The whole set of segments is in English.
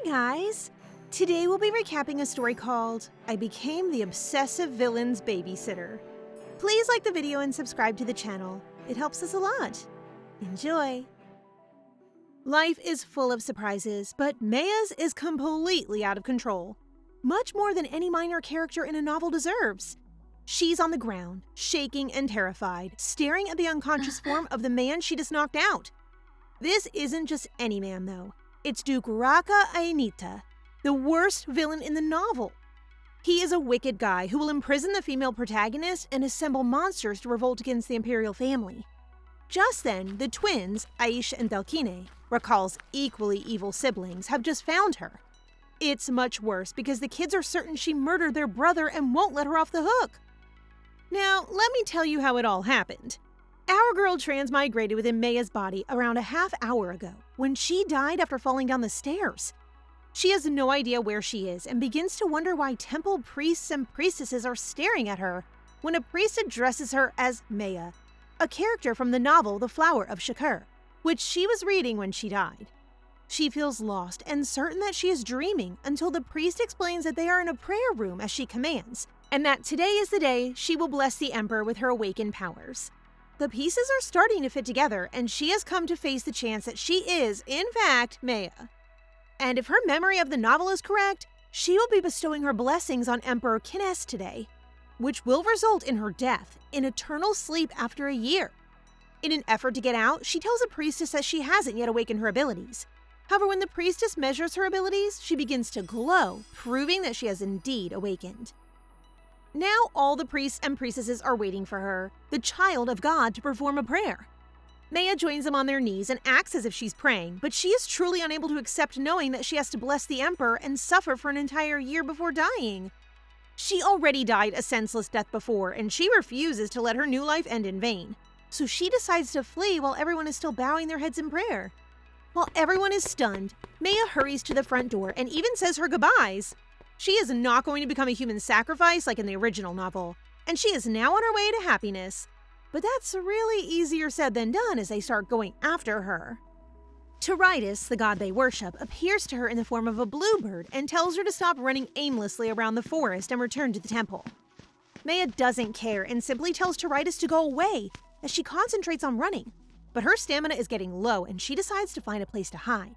guys! Today we'll be recapping a story called I Became the Obsessive Villain's Babysitter. Please like the video and subscribe to the channel. It helps us a lot. Enjoy! Life is full of surprises, but Meia's is completely out of control. Much more than any minor character in a novel deserves. She's on the ground, shaking and terrified, staring at the unconscious form of the man she just knocked out. This isn't just any man, though. It's Duke Rakha Aintia, the worst villain in the novel. He is a wicked guy who will imprison the female protagonist and assemble monsters to revolt against the imperial family. Just then, the twins, Aisha and Delkine, Rakhal's equally evil siblings, have just found her. It's much worse because the kids are certain she murdered their brother and won't let her off the hook. Now, let me tell you how it all happened. Our girl transmigrated within Meia's body around a half hour ago, when she died after falling down the stairs. She has no idea where she is and begins to wonder why temple priests and priestesses are staring at her when a priest addresses her as Meia, a character from the novel The Flower of Shakir, which she was reading when she died. She feels lost and certain that she is dreaming until the priest explains that they are in a prayer room as she commands, and that today is the day she will bless the emperor with her awakened powers. The pieces are starting to fit together, and she has come to face the chance that she is, in fact, Meia. And if her memory of the novel is correct, she will be bestowing her blessings on Emperor Kines today, which will result in her death, in eternal sleep after a year. In an effort to get out, she tells a priestess that she hasn't yet awakened her abilities. However, when the priestess measures her abilities, she begins to glow, proving that she has indeed awakened. Now all the priests and priestesses are waiting for her, the child of God, to perform a prayer. Meia joins them on their knees and acts as if she's praying, but she is truly unable to accept knowing that she has to bless the emperor and suffer for an entire year before dying. She already died a senseless death before, and she refuses to let her new life end in vain. So she decides to flee while everyone is still bowing their heads in prayer. While everyone is stunned, Meia hurries to the front door and even says her goodbyes. She is not going to become a human sacrifice like in the original novel, and she is now on her way to happiness. But that's really easier said than done as they start going after her. Tiritis, the god they worship, appears to her in the form of a bluebird and tells her to stop running aimlessly around the forest and return to the temple. Meia doesn't care and simply tells Tiritis to go away as she concentrates on running, but her stamina is getting low and she decides to find a place to hide.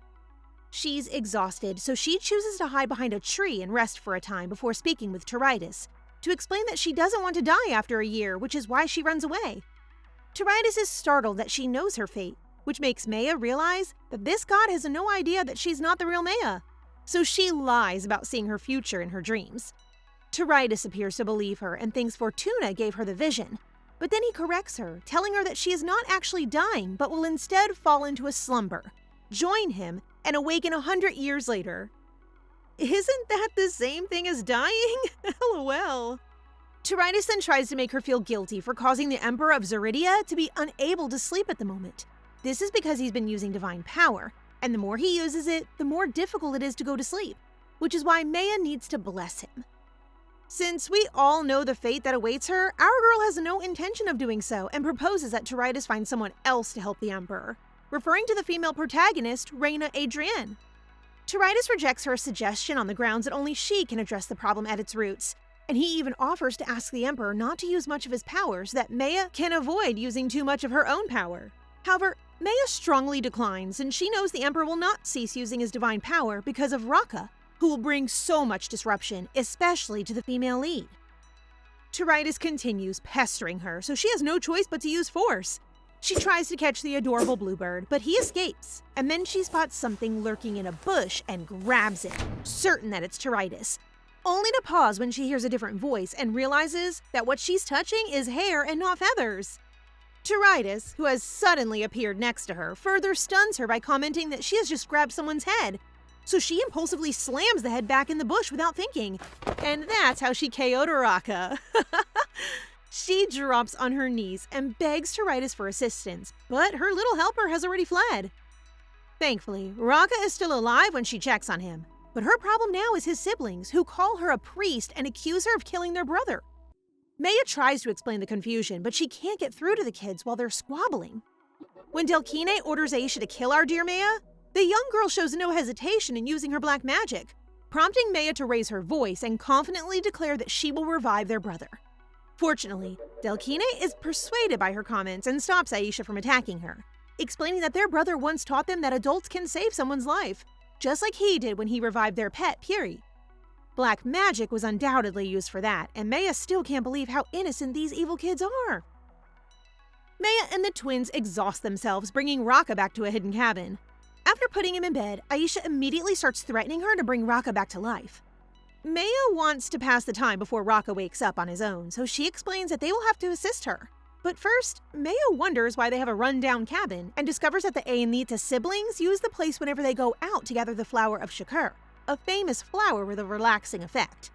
She's exhausted, so she chooses to hide behind a tree and rest for a time before speaking with Tiritis to explain that she doesn't want to die after a year, which is why she runs away. Tiritis is startled that she knows her fate, which makes Meia realize that this god has no idea that she's not the real Meia, so she lies about seeing her future in her dreams. Tiritis appears to believe her and thinks Fortuna gave her the vision, but then he corrects her, telling her that she is not actually dying but will instead fall into a slumber, join him, and awaken 100 years later. Isn't that the same thing as dying? LOL. Tiritis then tries to make her feel guilty for causing the Emperor of Zaridia to be unable to sleep at the moment. This is because he's been using divine power, and the more he uses it, the more difficult it is to go to sleep, which is why Meia needs to bless him. Since we all know the fate that awaits her, our girl has no intention of doing so and proposes that Tiritis find someone else to help the Emperor, referring to the female protagonist, Reina Adrienne. Tiritis rejects her suggestion on the grounds that only she can address the problem at its roots, and he even offers to ask the Emperor not to use much of his power so that Meia can avoid using too much of her own power. However, Meia strongly declines, and she knows the Emperor will not cease using his divine power because of Rakha, who will bring so much disruption, especially to the female lead. Tiritis continues pestering her, so she has no choice but to use force. She tries to catch the adorable bluebird, but he escapes, and then she spots something lurking in a bush and grabs it, certain that it's Tiritis, only to pause when she hears a different voice and realizes that what she's touching is hair and not feathers. Tiritis, who has suddenly appeared next to her, further stuns her by commenting that she has just grabbed someone's head, so she impulsively slams the head back in the bush without thinking, and that's how she KO'd Rakha. She drops on her knees and begs Tiritis for assistance, but her little helper has already fled. Thankfully, Rakha is still alive when she checks on him, but her problem now is his siblings, who call her a priest and accuse her of killing their brother. Meia tries to explain the confusion, but she can't get through to the kids while they're squabbling. When Delkine orders Aisha to kill our dear Meia, The young girl shows no hesitation in using her black magic, prompting Meia to raise her voice and confidently declare that she will revive their brother. Fortunately, Delkine is persuaded by her comments and stops Aisha from attacking her, explaining that their brother once taught them that adults can save someone's life, just like he did when he revived their pet, Puri. Black magic was undoubtedly used for that, and Meia still can't believe how innocent these evil kids are. Meia and the twins exhaust themselves, bringing Rakha back to a hidden cabin. After putting him in bed, Aisha immediately starts threatening her to bring Rakha back to life. Meia wants to pass the time before Rakha wakes up on his own, so she explains that they will have to assist her. But first, Meia wonders why they have a run-down cabin and discovers that the Aintia siblings use the place whenever they go out to gather the Flower of Shakir, a famous flower with a relaxing effect.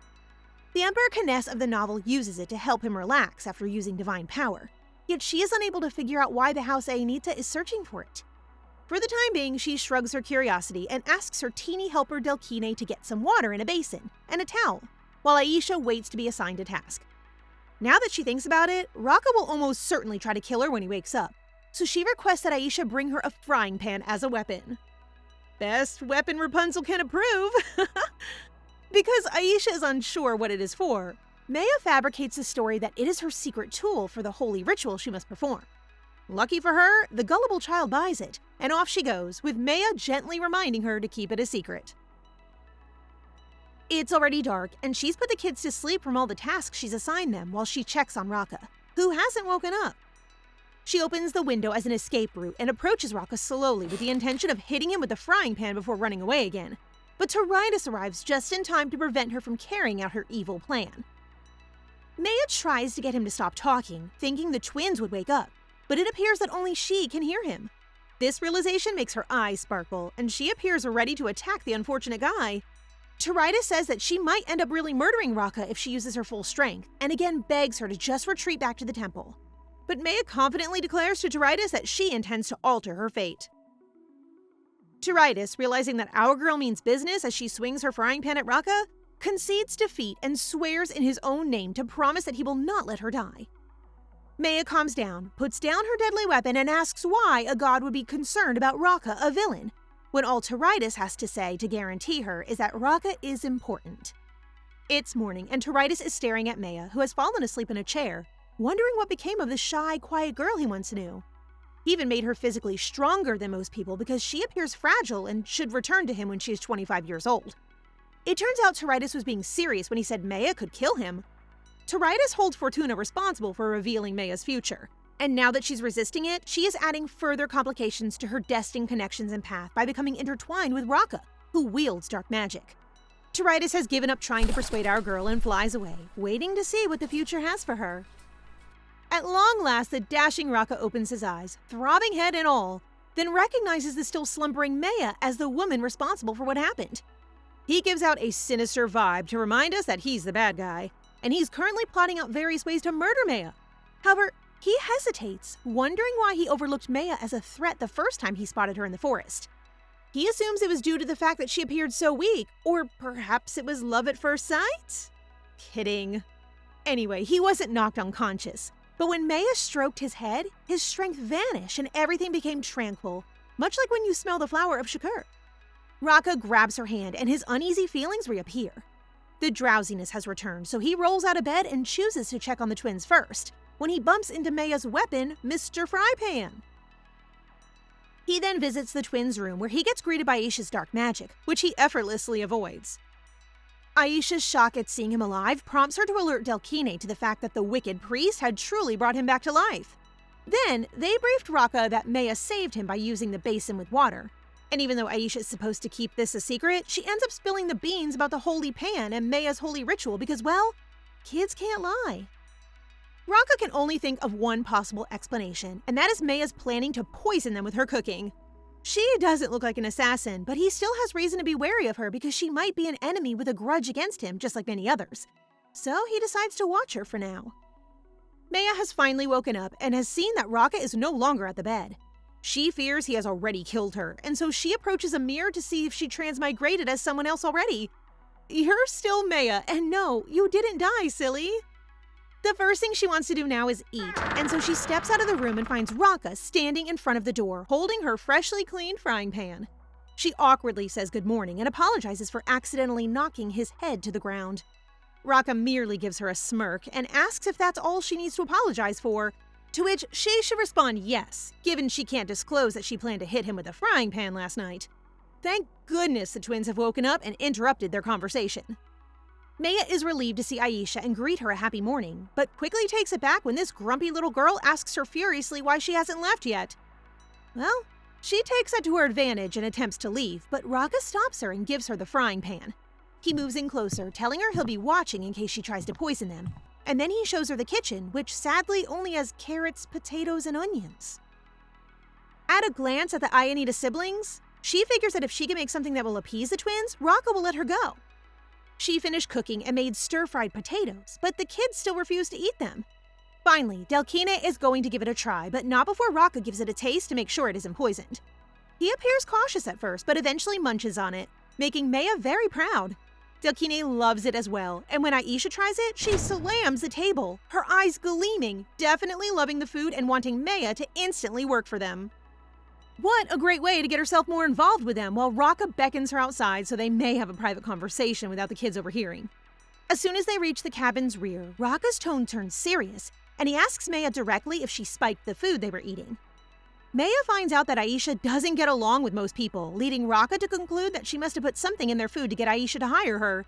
The Emperor Kness of the novel uses it to help him relax after using divine power, yet she is unable to figure out why the House Aintia is searching for it. For the time being, she shrugs her curiosity and asks her teeny helper Delkine to get some water in a basin and a towel, while Aisha waits to be assigned a task. Now that she thinks about it, Rakha will almost certainly try to kill her when he wakes up, so she requests that Aisha bring her a frying pan as a weapon. Best weapon Rapunzel can approve! Because Aisha is unsure what it is for, Meia fabricates a story that it is her secret tool for the holy ritual she must perform. Lucky for her, the gullible child buys it, and off she goes, with Meia gently reminding her to keep it a secret. It's already dark, and she's put the kids to sleep from all the tasks she's assigned them while she checks on Rakha, who hasn't woken up. She opens the window as an escape route and approaches Rakha slowly with the intention of hitting him with the frying pan before running away again. But Tiridas arrives just in time to prevent her from carrying out her evil plan. Meia tries to get him to stop talking, thinking the twins would wake up, but it appears that only she can hear him. This realization makes her eyes sparkle, and she appears ready to attack the unfortunate guy. Tiridas says that she might end up really murdering Rakha if she uses her full strength, and again begs her to just retreat back to the temple. But Meia confidently declares to Tiridas that she intends to alter her fate. Tiridas, realizing that our girl means business as she swings her frying pan at Rakha, concedes defeat and swears in his own name to promise that he will not let her die. Meia calms down, puts down her deadly weapon, and asks why a god would be concerned about Rakha, a villain, when all Tiridas has to say to guarantee her is that Rakha is important. It's morning, and Tiridas is staring at Meia, who has fallen asleep in a chair, wondering what became of the shy, quiet girl he once knew. He even made her physically stronger than most people because she appears fragile and should return to him when she is 25 years old. It turns out Tiridas was being serious when he said Meia could kill him. Tiridas holds Fortuna responsible for revealing Meia's future, and now that she's resisting it, she is adding further complications to her destined connections and path by becoming intertwined with Rakha, who wields dark magic. Tiridas has given up trying to persuade our girl and flies away, waiting to see what the future has for her. At long last, the dashing Rakha opens his eyes, throbbing head and all, then recognizes the still slumbering Meia as the woman responsible for what happened. He gives out a sinister vibe to remind us that he's the bad guy, and he's currently plotting out various ways to murder Meia. However, he hesitates, wondering why he overlooked Meia as a threat the first time he spotted her in the forest. He assumes it was due to the fact that she appeared so weak, or perhaps it was love at first sight? Kidding. Anyway, he wasn't knocked unconscious, but when Meia stroked his head, his strength vanished and everything became tranquil, much like when you smell the Flower of Shakir. Rakha grabs her hand and his uneasy feelings reappear. The drowsiness has returned, so he rolls out of bed and chooses to check on the twins first, when he bumps into Meia's weapon, Mr. Frypan. He then visits the twins' room where he gets greeted by Aisha's dark magic, which he effortlessly avoids. Aisha's shock at seeing him alive prompts her to alert Delkine to the fact that the wicked priest had truly brought him back to life. Then, they briefed Rakha that Meia saved him by using the basin with water. And even though Aisha is supposed to keep this a secret, she ends up spilling the beans about the holy pan and Meia's holy ritual because, well, kids can't lie. Rakha can only think of one possible explanation, and that is Meia's planning to poison them with her cooking. She doesn't look like an assassin, but he still has reason to be wary of her because she might be an enemy with a grudge against him, just like many others. So he decides to watch her for now. Meia has finally woken up and has seen that Rakha is no longer at the bed. She fears he has already killed her, and so she approaches a mirror to see if she transmigrated as someone else already. You're still Meia, and no, you didn't die, silly. The first thing she wants to do now is eat, and so she steps out of the room and finds Rakha standing in front of the door, holding her freshly cleaned frying pan. She awkwardly says good morning and apologizes for accidentally knocking his head to the ground. Rakha merely gives her a smirk and asks if that's all she needs to apologize for, to which she should respond yes, given she can't disclose that she planned to hit him with a frying pan last night. Thank goodness the twins have woken up and interrupted their conversation. Meia is relieved to see Aisha and greet her a happy morning, but quickly takes it back when this grumpy little girl asks her furiously why she hasn't left yet. Well, she takes that to her advantage and attempts to leave, but Rakha stops her and gives her the frying pan. He moves in closer, telling her he'll be watching in case she tries to poison them, and then he shows her the kitchen, which sadly only has carrots, potatoes, and onions. At a glance at the Ayanita siblings, she figures that if she can make something that will appease the twins, Rakha will let her go. She finished cooking and made stir-fried potatoes, but the kids still refuse to eat them. Finally, Delkine is going to give it a try, but not before Rakha gives it a taste to make sure it isn't poisoned. He appears cautious at first, but eventually munches on it, making Meia very proud. Delkine loves it as well, and when Aisha tries it, she slams the table, her eyes gleaming, definitely loving the food and wanting Meia to instantly work for them. What a great way to get herself more involved with them while Rakha beckons her outside so they may have a private conversation without the kids overhearing. As soon as they reach the cabin's rear, Rakha's tone turns serious, and he asks Meia directly if she spiked the food they were eating. Meia finds out that Aisha doesn't get along with most people, leading Rakha to conclude that she must have put something in their food to get Aisha to hire her.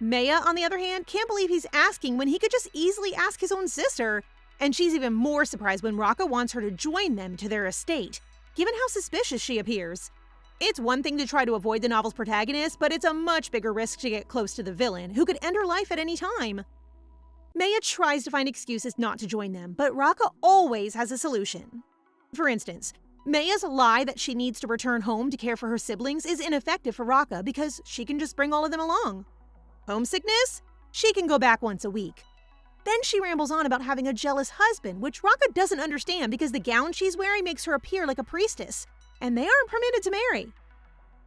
Meia, on the other hand, can't believe he's asking when he could just easily ask his own sister, and she's even more surprised when Rakha wants her to join them to their estate, given how suspicious she appears. It's one thing to try to avoid the novel's protagonist, but it's a much bigger risk to get close to the villain, who could end her life at any time. Meia tries to find excuses not to join them, but Rakha always has a solution. For instance, Meia's lie that she needs to return home to care for her siblings is ineffective for Rakha because she can just bring all of them along. Homesickness? She can go back once a week. Then she rambles on about having a jealous husband, which Rakha doesn't understand because the gown she's wearing makes her appear like a priestess, and they aren't permitted to marry.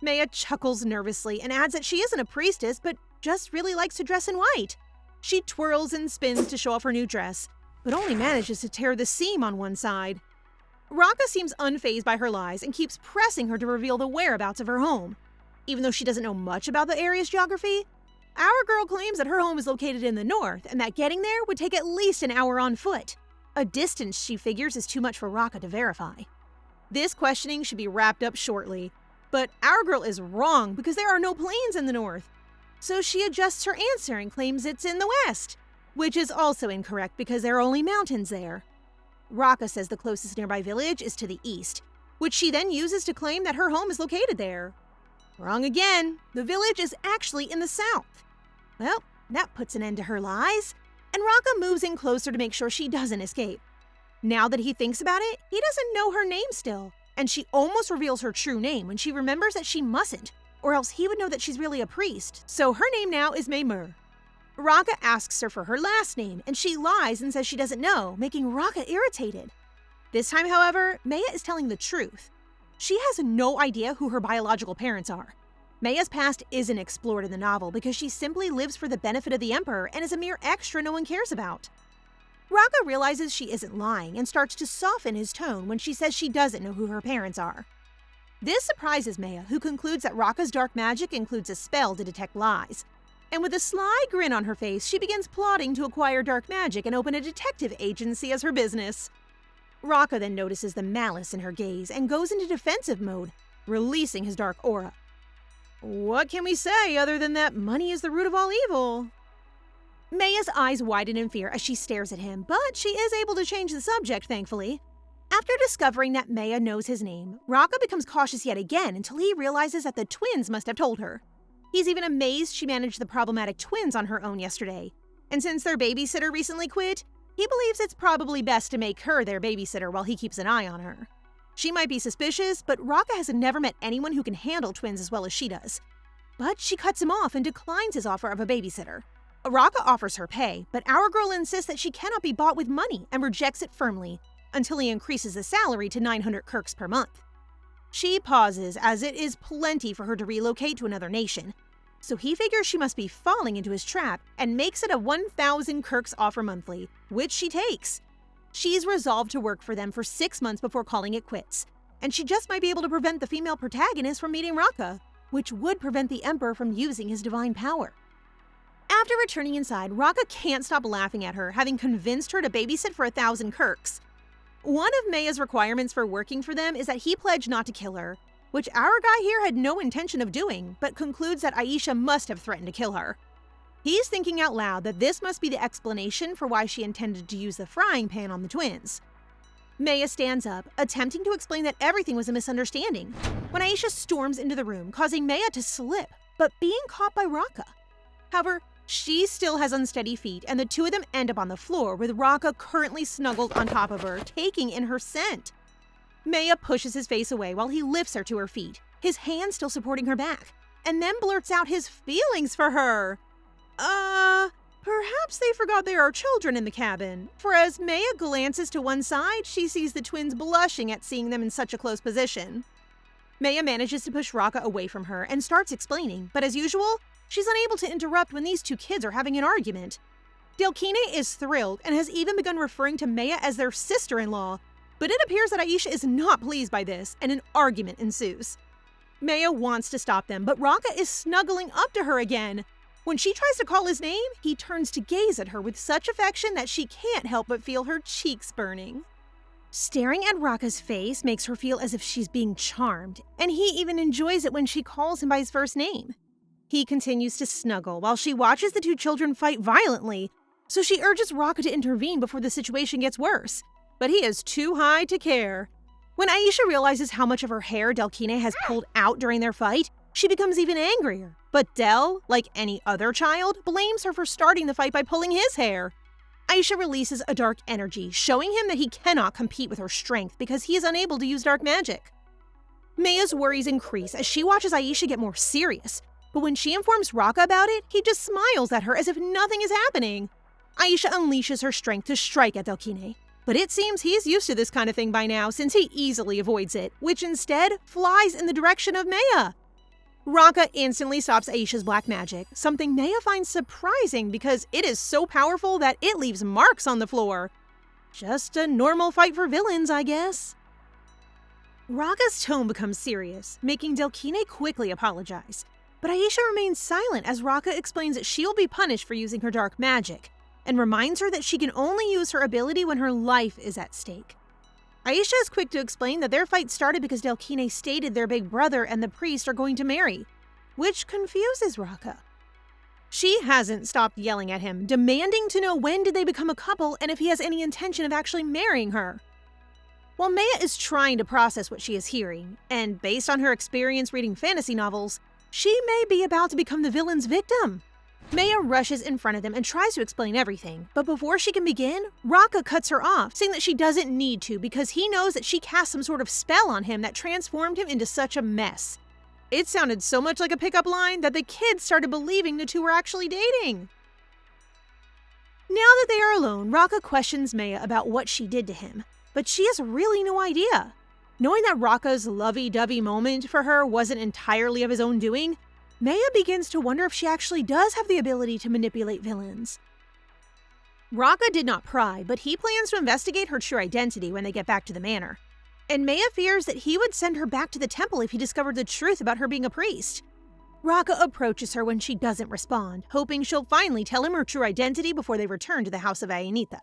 Meia chuckles nervously and adds that she isn't a priestess, but just really likes to dress in white. She twirls and spins to show off her new dress, but only manages to tear the seam on one side. Rakha seems unfazed by her lies and keeps pressing her to reveal the whereabouts of her home. Even though she doesn't know much about the area's geography, our girl claims that her home is located in the north and that getting there would take at least an hour on foot, a distance she figures is too much for Rakha to verify. This questioning should be wrapped up shortly, but our girl is wrong because there are no plains in the north. So she adjusts her answer and claims it's in the west, which is also incorrect because there are only mountains there. Rakha says the closest nearby village is to the east, which she then uses to claim that her home is located there. Wrong again. The village is actually in the south. Well, that puts an end to her lies, and Rakha moves in closer to make sure she doesn't escape. Now that he thinks about it, he doesn't know her name still, and she almost reveals her true name when she remembers that she mustn't, or else he would know that she's really a priest, so her name now is Meia. Rakha asks her for her last name, and she lies and says she doesn't know, making Rakha irritated. This time, however, Meia is telling the truth. She has no idea who her biological parents are. Meia's past isn't explored in the novel because she simply lives for the benefit of the Emperor and is a mere extra no one cares about. Rakha realizes she isn't lying and starts to soften his tone when she says she doesn't know who her parents are. This surprises Meia, who concludes that Rakha's dark magic includes a spell to detect lies. And with a sly grin on her face, she begins plotting to acquire dark magic and open a detective agency as her business. Rakha then notices the malice in her gaze and goes into defensive mode, releasing his dark aura. What can we say other than that money is the root of all evil? Meia's eyes widen in fear as she stares at him, but she is able to change the subject, thankfully. After discovering that Meia knows his name, Rakha becomes cautious yet again until he realizes that the twins must have told her. He's even amazed she managed the problematic twins on her own yesterday. And since their babysitter recently quit, he believes it's probably best to make her their babysitter while he keeps an eye on her. She might be suspicious, but Rakha has never met anyone who can handle twins as well as she does. But she cuts him off and declines his offer of a babysitter. Rakha offers her pay, but our girl insists that she cannot be bought with money and rejects it firmly, until he increases the salary to 900 kirks per month. She pauses, as it is plenty for her to relocate to another nation. So he figures she must be falling into his trap and makes it a 1,000 kirks offer monthly, which she takes. She's resolved to work for them for 6 months before calling it quits, and she just might be able to prevent the female protagonist from meeting Rakha, which would prevent the Emperor from using his divine power. After returning inside, Rakha can't stop laughing at her, having convinced her to babysit for 1,000 Kirks. One of Meia's requirements for working for them is that he pledge not to kill her, which our guy here had no intention of doing, but concludes that Aisha must have threatened to kill her. He's thinking out loud that this must be the explanation for why she intended to use the frying pan on the twins. Meia stands up, attempting to explain that everything was a misunderstanding, when Aisha storms into the room, causing Meia to slip, but being caught by Rakha. However, she still has unsteady feet, and the two of them end up on the floor, with Rakha currently snuggled on top of her, taking in her scent. Meia pushes his face away while he lifts her to her feet, his hand still supporting her back, and then blurts out his feelings for her. Perhaps they forgot there are children in the cabin, for as Meia glances to one side, she sees the twins blushing at seeing them in such a close position. Meia manages to push Rakha away from her and starts explaining, but as usual, she's unable to interrupt when these two kids are having an argument. Delkine is thrilled and has even begun referring to Meia as their sister-in-law, but it appears that Aisha is not pleased by this, and an argument ensues. Meia wants to stop them, but Rakha is snuggling up to her again. When she tries to call his name, he turns to gaze at her with such affection that she can't help but feel her cheeks burning. Staring at Rakha's face makes her feel as if she's being charmed, and he even enjoys it when she calls him by his first name. He continues to snuggle while she watches the two children fight violently, so she urges Rakha to intervene before the situation gets worse, but he is too high to care. When Aisha realizes how much of her hair Delkine has pulled out during their fight, she becomes even angrier. But Del, like any other child, blames her for starting the fight by pulling his hair. Aisha releases a dark energy, showing him that he cannot compete with her strength because he is unable to use dark magic. Meia's worries increase as she watches Aisha get more serious, but when she informs Rakha about it, he just smiles at her as if nothing is happening. Aisha unleashes her strength to strike at Delkine, but it seems he's used to this kind of thing by now since he easily avoids it, which instead flies in the direction of Meia. Rakha instantly stops Aisha's black magic, something Meia finds surprising because it is so powerful that it leaves marks on the floor. Just a normal fight for villains, I guess. Rakha's tone becomes serious, making Delkine quickly apologize. But Aisha remains silent as Rakha explains that she will be punished for using her dark magic, and reminds her that she can only use her ability when her life is at stake. Aisha is quick to explain that their fight started because Delkine stated their big brother and the priest are going to marry, which confuses Rakha. She hasn't stopped yelling at him, demanding to know when did they become a couple and if he has any intention of actually marrying her. While Meia is trying to process what she is hearing, and based on her experience reading fantasy novels, she may be about to become the villain's victim. Meia rushes in front of them and tries to explain everything, but before she can begin, Rakha cuts her off, saying that she doesn't need to because he knows that she cast some sort of spell on him that transformed him into such a mess. It sounded so much like a pickup line that the kids started believing the two were actually dating. Now that they are alone, Rakha questions Meia about what she did to him, but she has really no idea. Knowing that Rakha's lovey-dovey moment for her wasn't entirely of his own doing, Meia begins to wonder if she actually does have the ability to manipulate villains. Rakha did not pry, but he plans to investigate her true identity when they get back to the manor. And Meia fears that he would send her back to the temple if he discovered the truth about her being a priest. Rakha approaches her when she doesn't respond, hoping she'll finally tell him her true identity before they return to the house of Ainita.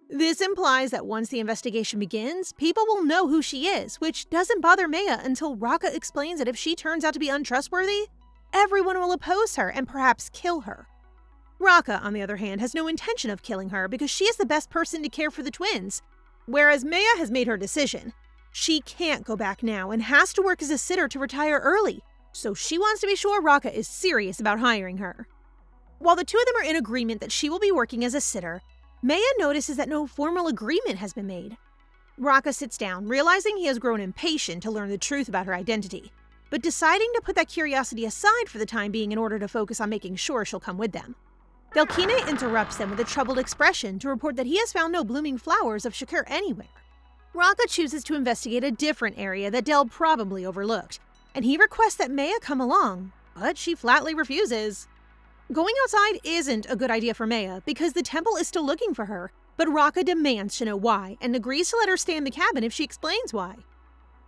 This implies that once the investigation begins, people will know who she is, which doesn't bother Meia until Rakha explains that if she turns out to be untrustworthy, everyone will oppose her and perhaps kill her. Rakha, on the other hand, has no intention of killing her because she is the best person to care for the twins, whereas Meia has made her decision. She can't go back now and has to work as a sitter to retire early, so she wants to be sure Rakha is serious about hiring her. While the two of them are in agreement that she will be working as a sitter, Meia notices that no formal agreement has been made. Rakha sits down, realizing he has grown impatient to learn the truth about her identity, but deciding to put that curiosity aside for the time being in order to focus on making sure she'll come with them. Delkine interrupts them with a troubled expression to report that he has found no blooming flowers of Shakir anywhere. Rakha chooses to investigate a different area that Del probably overlooked, and he requests that Meia come along, but she flatly refuses. Going outside isn't a good idea for Meia because the temple is still looking for her, but Rakha demands to know why and agrees to let her stay in the cabin if she explains why.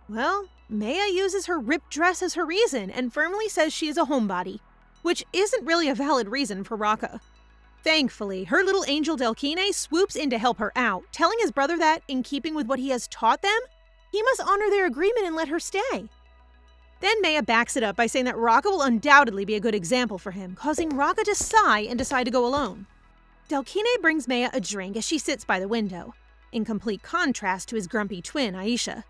Well, Meia uses her ripped dress as her reason and firmly says she is a homebody, which isn't really a valid reason for Rakha. Thankfully, her little angel Delkine swoops in to help her out, telling his brother that, in keeping with what he has taught them, he must honor their agreement and let her stay. Then Meia backs it up by saying that Rakha will undoubtedly be a good example for him, causing Rakha to sigh and decide to go alone. Delkine brings Meia a drink as she sits by the window, in complete contrast to his grumpy twin, Aisha.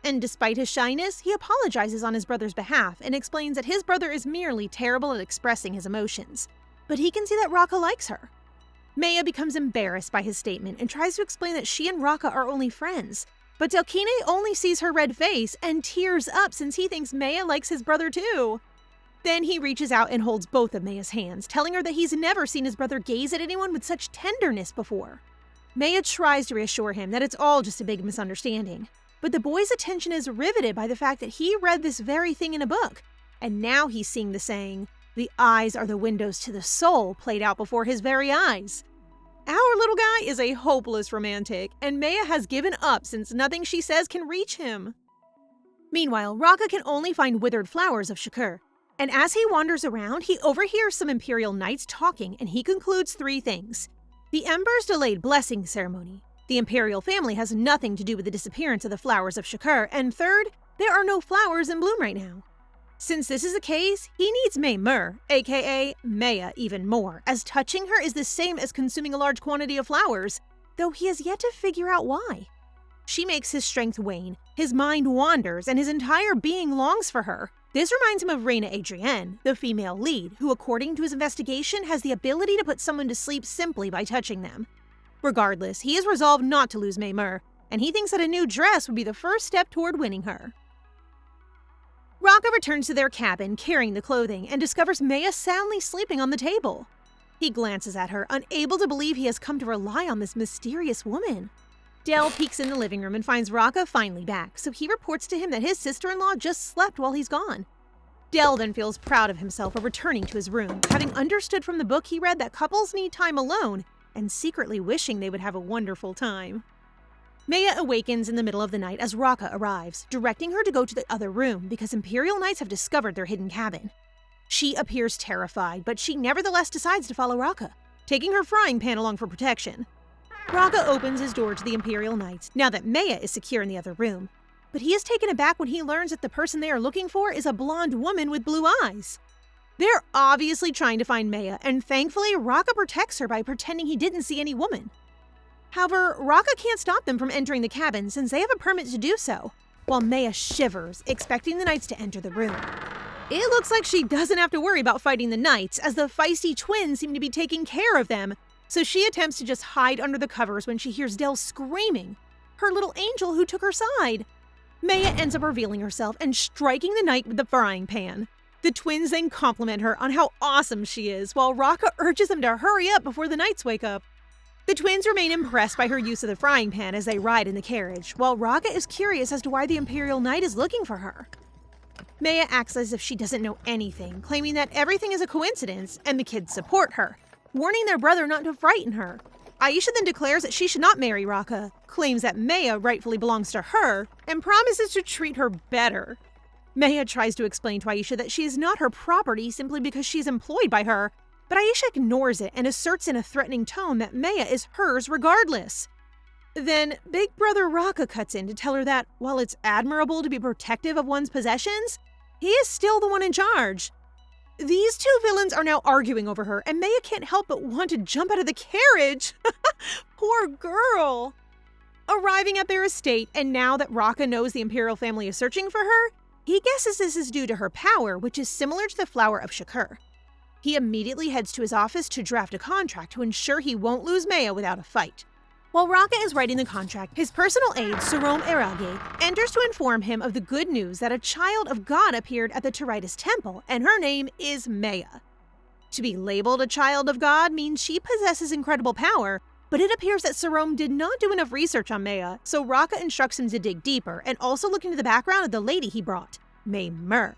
And despite his shyness, he apologizes on his brother's behalf and explains that his brother is merely terrible at expressing his emotions. But he can see that Rakha likes her. Meia becomes embarrassed by his statement and tries to explain that she and Rakha are only friends. But Delkine only sees her red face and tears up since he thinks Meia likes his brother too. Then he reaches out and holds both of Meia's hands, telling her that he's never seen his brother gaze at anyone with such tenderness before. Meia tries to reassure him that it's all just a big misunderstanding. But the boy's attention is riveted by the fact that he read this very thing in a book, and now he's seeing the saying, "The eyes are the windows to the soul," played out before his very eyes. Our little guy is a hopeless romantic, and Meia has given up since nothing she says can reach him. Meanwhile, Rakha can only find withered flowers of Shakir, and as he wanders around, he overhears some Imperial Knights talking, and he concludes 3 things. The Ember's delayed blessing ceremony. The Imperial family has nothing to do with the disappearance of the flowers of Shakir, and third, there are no flowers in bloom right now. Since this is the case, he needs Meia, aka Meia, even more, as touching her is the same as consuming a large quantity of flowers, though he has yet to figure out why. She makes his strength wane, his mind wanders, and his entire being longs for her. This reminds him of Reina Adrienne, the female lead, who according to his investigation has the ability to put someone to sleep simply by touching them. Regardless, he is resolved not to lose Meia, and he thinks that a new dress would be the first step toward winning her. Rakha returns to their cabin carrying the clothing and discovers Meia soundly sleeping on the table. He glances at her, unable to believe he has come to rely on this mysterious woman. Del peeks in the living room and finds Rakha finally back, so he reports to him that his sister-in-law just slept while he's gone. Del then feels proud of himself for returning to his room, having understood from the book he read that couples need time alone, and secretly wishing they would have a wonderful time. Meia awakens in the middle of the night as Rakha arrives, directing her to go to the other room because Imperial Knights have discovered their hidden cabin. She appears terrified, but she nevertheless decides to follow Rakha, taking her frying pan along for protection. Rakha opens his door to the Imperial Knights now that Meia is secure in the other room, but he is taken aback when he learns that the person they are looking for is a blonde woman with blue eyes. They're obviously trying to find Meia, and thankfully Rakha protects her by pretending he didn't see any woman. However, Rakha can't stop them from entering the cabin since they have a permit to do so, while Meia shivers, expecting the Knights to enter the room. It looks like she doesn't have to worry about fighting the Knights, as the feisty twins seem to be taking care of them, so she attempts to just hide under the covers when she hears Del screaming, her little angel who took her side. Meia ends up revealing herself and striking the Knight with the frying pan. The twins then compliment her on how awesome she is, while Rakha urges them to hurry up before the Knights wake up. The twins remain impressed by her use of the frying pan as they ride in the carriage, while Rakha is curious as to why the Imperial Knight is looking for her. Meia acts as if she doesn't know anything, claiming that everything is a coincidence, and the kids support her, warning their brother not to frighten her. Aisha then declares that she should not marry Rakha, claims that Meia rightfully belongs to her, and promises to treat her better. Meia tries to explain to Aisha that she is not her property simply because she is employed by her, but Aisha ignores it and asserts in a threatening tone that Meia is hers regardless. Then Big Brother Rakha cuts in to tell her that, while it's admirable to be protective of one's possessions, he is still the one in charge. These two villains are now arguing over her, and Meia can't help but want to jump out of the carriage. Poor girl. Arriving at their estate, and now that Rakha knows the Imperial family is searching for her, he guesses this is due to her power, which is similar to the Flower of Shakir. He immediately heads to his office to draft a contract to ensure he won't lose Meia without a fight. While Rakha is writing the contract, his personal aide, Sarom Erage, enters to inform him of the good news that a child of God appeared at the Teritis Temple, and her name is Meia. To be labeled a child of God means she possesses incredible power, but it appears that Sarom did not do enough research on Meia, so Rakha instructs him to dig deeper and also look into the background of the lady he brought, Meia.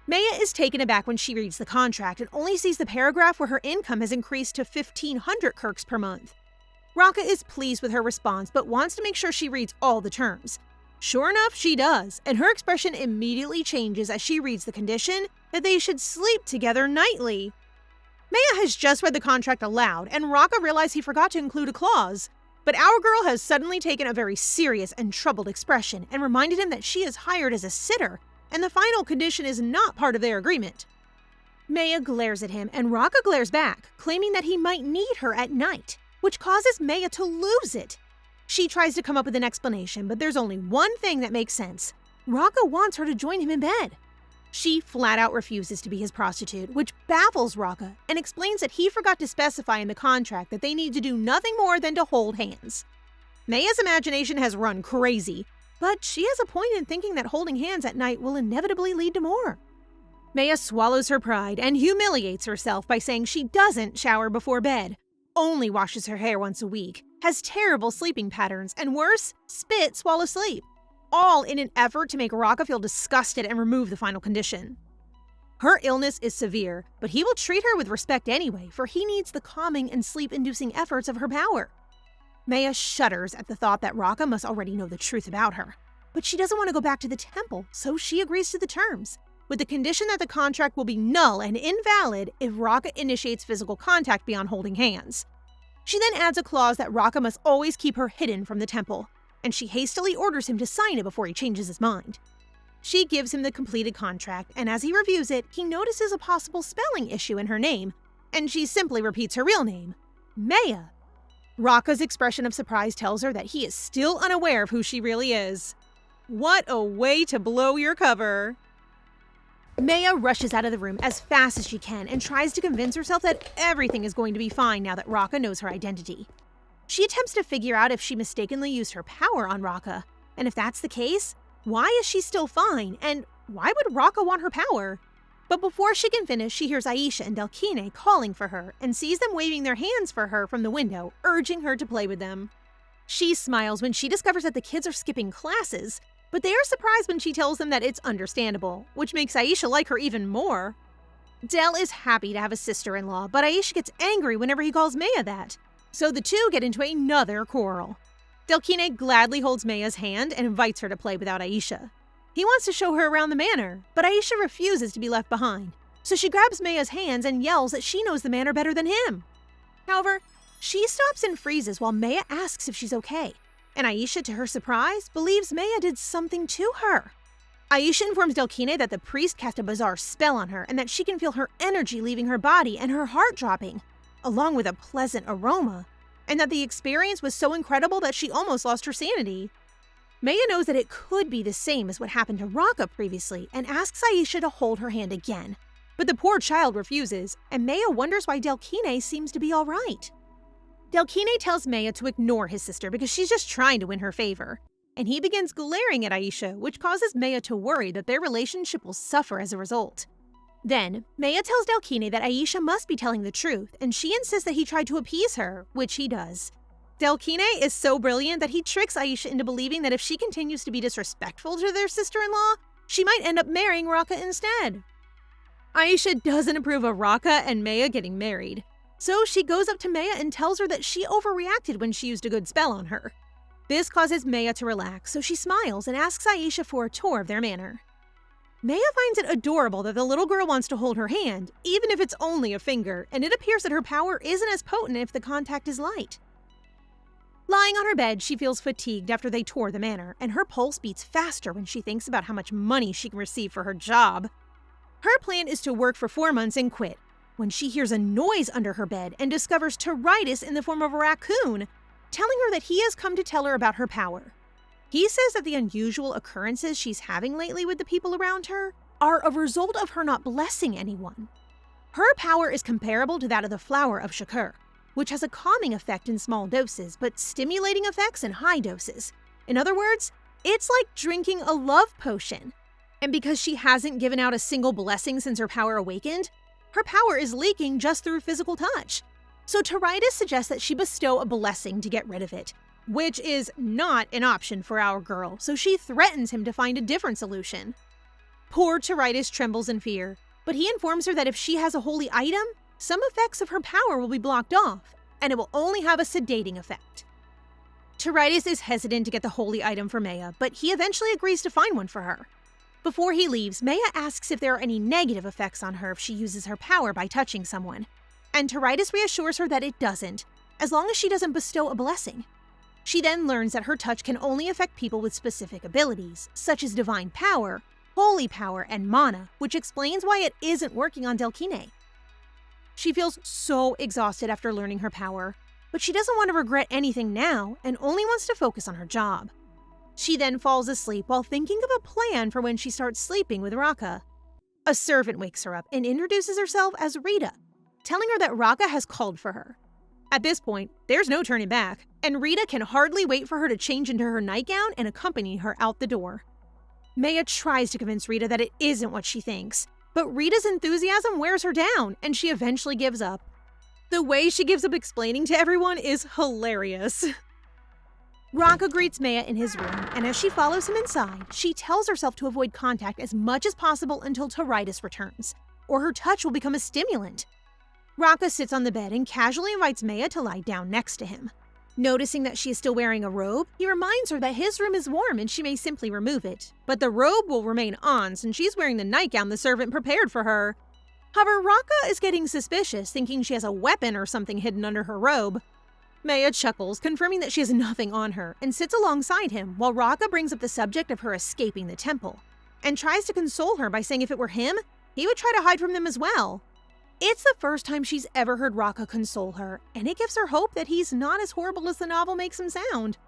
Meia is taken aback when she reads the contract and only sees the paragraph where her income has increased to 1,500 kirks per month. Rakha is pleased with her response but wants to make sure she reads all the terms. Sure enough, she does, and her expression immediately changes as she reads the condition that they should sleep together nightly. Meia has just read the contract aloud, and Rakha realized he forgot to include a clause. But our girl has suddenly taken a very serious and troubled expression and reminded him that she is hired as a sitter, and the final condition is not part of their agreement. Meia glares at him, and Rakha glares back, claiming that he might need her at night, which causes Meia to lose it. She tries to come up with an explanation, but there's only one thing that makes sense. Rakha wants her to join him in bed. She flat out refuses to be his prostitute, which baffles Rakha, and explains that he forgot to specify in the contract that they need to do nothing more than to hold hands. Meia's imagination has run crazy, but she has a point in thinking that holding hands at night will inevitably lead to more. Meia swallows her pride and humiliates herself by saying she doesn't shower before bed, only washes her hair once a week, has terrible sleeping patterns, and worse, spits while asleep, all in an effort to make Rakha feel disgusted and remove the final condition. Her illness is severe, but he will treat her with respect anyway, for he needs the calming and sleep-inducing efforts of her power. Meia shudders at the thought that Rakha must already know the truth about her, but she doesn't want to go back to the temple, so she agrees to the terms, with the condition that the contract will be null and invalid if Rakha initiates physical contact beyond holding hands. She then adds a clause that Rakha must always keep her hidden from the temple, and she hastily orders him to sign it before he changes his mind. She gives him the completed contract, and as he reviews it, he notices a possible spelling issue in her name, and she simply repeats her real name, Meia. Rakha's expression of surprise tells her that he is still unaware of who she really is. What a way to blow your cover! Meia rushes out of the room as fast as she can and tries to convince herself that everything is going to be fine now that Rakha knows her identity. She attempts to figure out if she mistakenly used her power on Rakha, and if that's the case, why is she still fine, and why would Rakha want her power? But before she can finish, she hears Aisha and Delkine calling for her and sees them waving their hands for her from the window, urging her to play with them. She smiles when she discovers that the kids are skipping classes, but they are surprised when she tells them that it's understandable, which makes Aisha like her even more. Del is happy to have a sister-in-law, but Aisha gets angry whenever he calls Meia that, so the two get into another quarrel. Delkine gladly holds Meia's hand and invites her to play without Aisha. He wants to show her around the manor, but Aisha refuses to be left behind, so she grabs Meia's hands and yells that she knows the manor better than him. However, she stops and freezes while Meia asks if she's okay, and Aisha, to her surprise, believes Meia did something to her. Aisha informs Delkine that the priest cast a bizarre spell on her and that she can feel her energy leaving her body and her heart dropping, along with a pleasant aroma, and that the experience was so incredible that she almost lost her sanity. Meia knows that it could be the same as what happened to Rakha previously and asks Aisha to hold her hand again, but the poor child refuses, and Meia wonders why Delkine seems to be all right. Delkine tells Meia to ignore his sister because she's just trying to win her favor, and he begins glaring at Aisha, which causes Meia to worry that their relationship will suffer as a result. Then, Meia tells Delkine that Aisha must be telling the truth, and she insists that he tried to appease her, which he does. Delkine is so brilliant that he tricks Aisha into believing that if she continues to be disrespectful to their sister-in-law, she might end up marrying Rakha instead. Aisha doesn't approve of Rakha and Meia getting married, so she goes up to Meia and tells her that she overreacted when she used a good spell on her. This causes Meia to relax, so she smiles and asks Aisha for a tour of their manor. Meia finds it adorable that the little girl wants to hold her hand, even if it's only a finger, and it appears that her power isn't as potent if the contact is light. Lying on her bed, she feels fatigued after they tour the manor, and her pulse beats faster when she thinks about how much money she can receive for her job. Her plan is to work for 4 months and quit, when she hears a noise under her bed and discovers Tiritis in the form of a raccoon, telling her that he has come to tell her about her power. He says that the unusual occurrences she's having lately with the people around her are a result of her not blessing anyone. Her power is comparable to that of the Flower of Shakir, which has a calming effect in small doses, but stimulating effects in high doses. In other words, it's like drinking a love potion. And because she hasn't given out a single blessing since her power awakened, her power is leaking just through physical touch. So Tiritis suggests that she bestow a blessing to get rid of it, which is not an option for our girl, so she threatens him to find a different solution. Poor Tiritis trembles in fear, but he informs her that if she has a holy item, some effects of her power will be blocked off, and it will only have a sedating effect. Toritis is hesitant to get the holy item for Meia, but he eventually agrees to find one for her. Before he leaves, Meia asks if there are any negative effects on her if she uses her power by touching someone, and Toritis reassures her that it doesn't, as long as she doesn't bestow a blessing. She then learns that her touch can only affect people with specific abilities, such as divine power, holy power, and mana, which explains why it isn't working on Delkine. She feels so exhausted after learning her power, but she doesn't want to regret anything now and only wants to focus on her job. She then falls asleep while thinking of a plan for when she starts sleeping with Rakha. A servant wakes her up and introduces herself as Rita, telling her that Rakha has called for her. At this point, there's no turning back, and Rita can hardly wait for her to change into her nightgown and accompany her out the door. Meia tries to convince Rita that it isn't what she thinks, but Rita's enthusiasm wears her down, and she eventually gives up. The way she gives up explaining to everyone is hilarious. Rakha greets Meia in his room, and as she follows him inside, she tells herself to avoid contact as much as possible until Toritis returns, or her touch will become a stimulant. Rakha sits on the bed and casually invites Meia to lie down next to him. Noticing that she is still wearing a robe, he reminds her that his room is warm and she may simply remove it, but the robe will remain on since she's wearing the nightgown the servant prepared for her. However, Rakha is getting suspicious, thinking she has a weapon or something hidden under her robe. Meia chuckles, confirming that she has nothing on her, and sits alongside him while Rakha brings up the subject of her escaping the temple, and tries to console her by saying if it were him, he would try to hide from them as well. It's the first time she's ever heard Rakha console her, and it gives her hope that he's not as horrible as the novel makes him sound.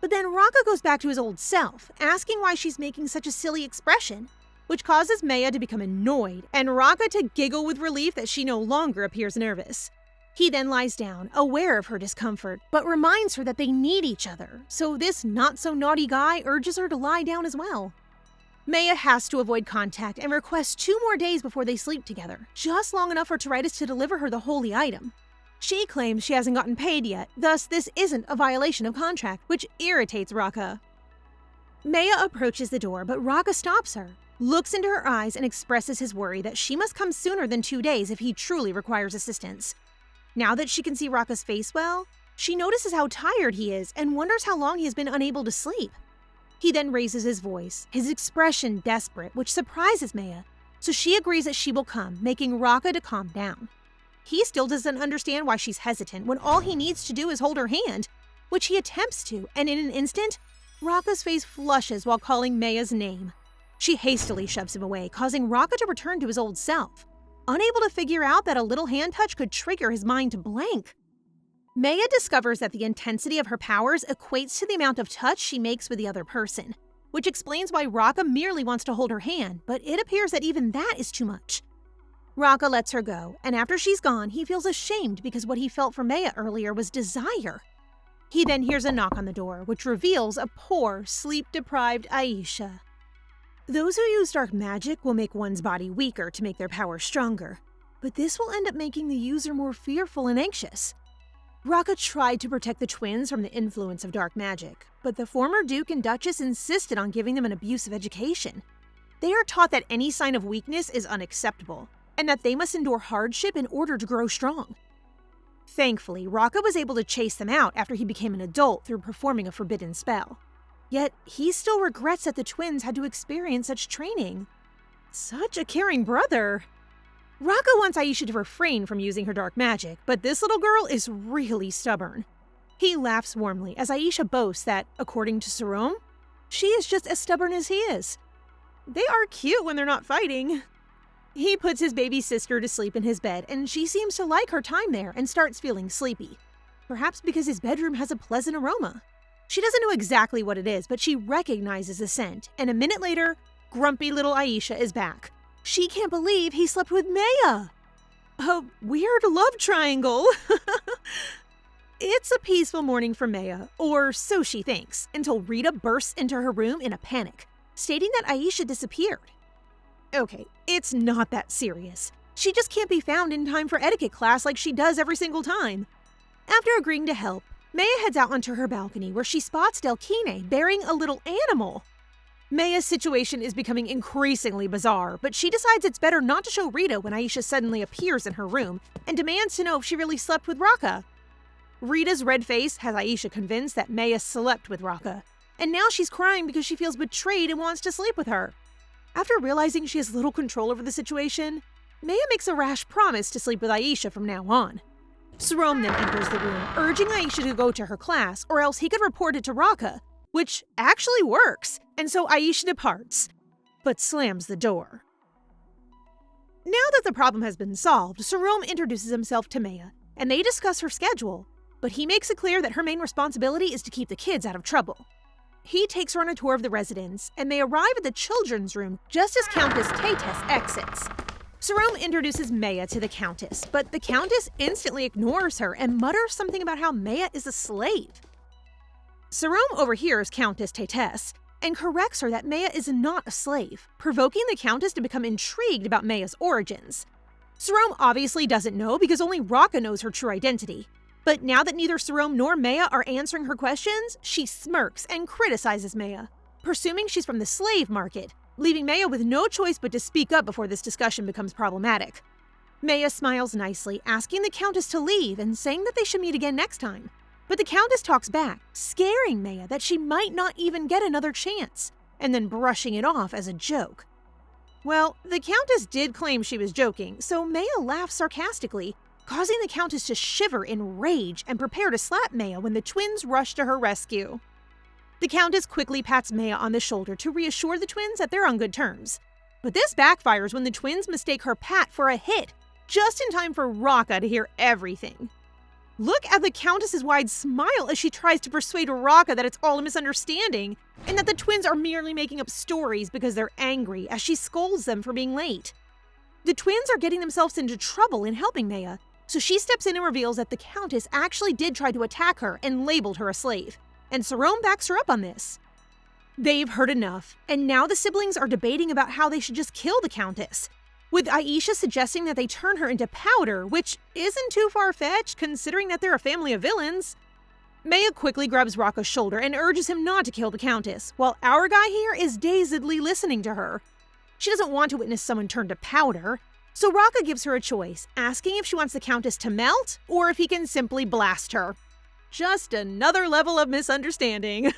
But then Rakha goes back to his old self, asking why she's making such a silly expression, which causes Meia to become annoyed, and Rakha to giggle with relief that she no longer appears nervous. He then lies down, aware of her discomfort, but reminds her that they need each other, so this not-so-naughty guy urges her to lie down as well. Meia has to avoid contact and requests 2 more days before they sleep together, just long enough for Toritis to deliver her the holy item. She claims she hasn't gotten paid yet, thus this isn't a violation of contract, which irritates Rakha. Meia approaches the door, but Rakha stops her, looks into her eyes, and expresses his worry that she must come sooner than 2 days if he truly requires assistance. Now that she can see Rakha's face well, she notices how tired he is and wonders how long he has been unable to sleep. He then raises his voice, his expression desperate, which surprises Meia, so she agrees that she will come, making Rakha to calm down. He still doesn't understand why she's hesitant when all he needs to do is hold her hand, which he attempts to, and in an instant, Rakha's face flushes while calling Meia's name. She hastily shoves him away, causing Rakha to return to his old self, unable to figure out that a little hand touch could trigger his mind to blank. Meia discovers that the intensity of her powers equates to the amount of touch she makes with the other person, which explains why Rakha merely wants to hold her hand, but it appears that even that is too much. Rakha lets her go, and after she's gone, he feels ashamed because what he felt for Meia earlier was desire. He then hears a knock on the door, which reveals a poor, sleep-deprived Aisha. Those who use dark magic will make one's body weaker to make their power stronger, but this will end up making the user more fearful and anxious. Rakha tried to protect the twins from the influence of dark magic, but the former Duke and Duchess insisted on giving them an abusive education. They are taught that any sign of weakness is unacceptable, and that they must endure hardship in order to grow strong. Thankfully, Rakha was able to chase them out after he became an adult through performing a forbidden spell. Yet, he still regrets that the twins had to experience such training. Such a caring brother. Rakha wants Aisha to refrain from using her dark magic, but this little girl is really stubborn. He laughs warmly as Aisha boasts that, according to Sarome, she is just as stubborn as he is. They are cute when they're not fighting. He puts his baby sister to sleep in his bed, and she seems to like her time there and starts feeling sleepy. Perhaps because his bedroom has a pleasant aroma. She doesn't know exactly what it is, but she recognizes the scent, and a minute later, grumpy little Aisha is back. She can't believe he slept with Meia. A weird love triangle. It's a peaceful morning for Meia, or so she thinks, until Rita bursts into her room in a panic, stating that Aisha disappeared. Okay, it's not that serious. She just can't be found in time for etiquette class like she does every single time. After agreeing to help, Meia heads out onto her balcony where she spots Delkine bearing a little animal. Meia's situation is becoming increasingly bizarre, but she decides it's better not to show Rita when Aisha suddenly appears in her room and demands to know if she really slept with Rakha. Rita's red face has Aisha convinced that Meia slept with Rakha, and now she's crying because she feels betrayed and wants to sleep with her. After realizing she has little control over the situation, Meia makes a rash promise to sleep with Aisha from now on. Sarome then enters the room, urging Aisha to go to her class or else he could report it to Rakha, which actually works, and so Aisha departs, but slams the door. Now that the problem has been solved, Sarome introduces himself to Meia, and they discuss her schedule, but he makes it clear that her main responsibility is to keep the kids out of trouble. He takes her on a tour of the residence, and they arrive at the children's room just as Countess Taytess exits. Sarome introduces Meia to the Countess, but the Countess instantly ignores her and mutters something about how Meia is a slave. Sarome overhears Countess Taytess and corrects her that Meia is not a slave, provoking the Countess to become intrigued about Meia's origins. Sarome obviously doesn't know because only Rakha knows her true identity. But now that neither Sarome nor Meia are answering her questions, she smirks and criticizes Meia, presuming she's from the slave market, leaving Meia with no choice but to speak up before this discussion becomes problematic. Meia smiles nicely, asking the Countess to leave and saying that they should meet again next time. But the Countess talks back, scaring Meia that she might not even get another chance, and then brushing it off as a joke. Well, the Countess did claim she was joking, so Meia laughs sarcastically, causing the Countess to shiver in rage and prepare to slap Meia when the twins rush to her rescue. The Countess quickly pats Meia on the shoulder to reassure the twins that they're on good terms. But this backfires when the twins mistake her pat for a hit, just in time for Rakha to hear everything. Look at the Countess's wide smile as she tries to persuade Rakha that it's all a misunderstanding, and that the twins are merely making up stories because they're angry as she scolds them for being late. The twins are getting themselves into trouble in helping Meia, so she steps in and reveals that the Countess actually did try to attack her and labeled her a slave, and Sarome backs her up on this. They've heard enough, and now the siblings are debating about how they should just kill the Countess, with Aisha suggesting that they turn her into powder, which isn't too far-fetched considering that they're a family of villains. Meia quickly grabs Rakha's shoulder and urges him not to kill the Countess, while our guy here is dazedly listening to her. She doesn't want to witness someone turn to powder, so Rakha gives her a choice, asking if she wants the Countess to melt or if he can simply blast her. Just another level of misunderstanding.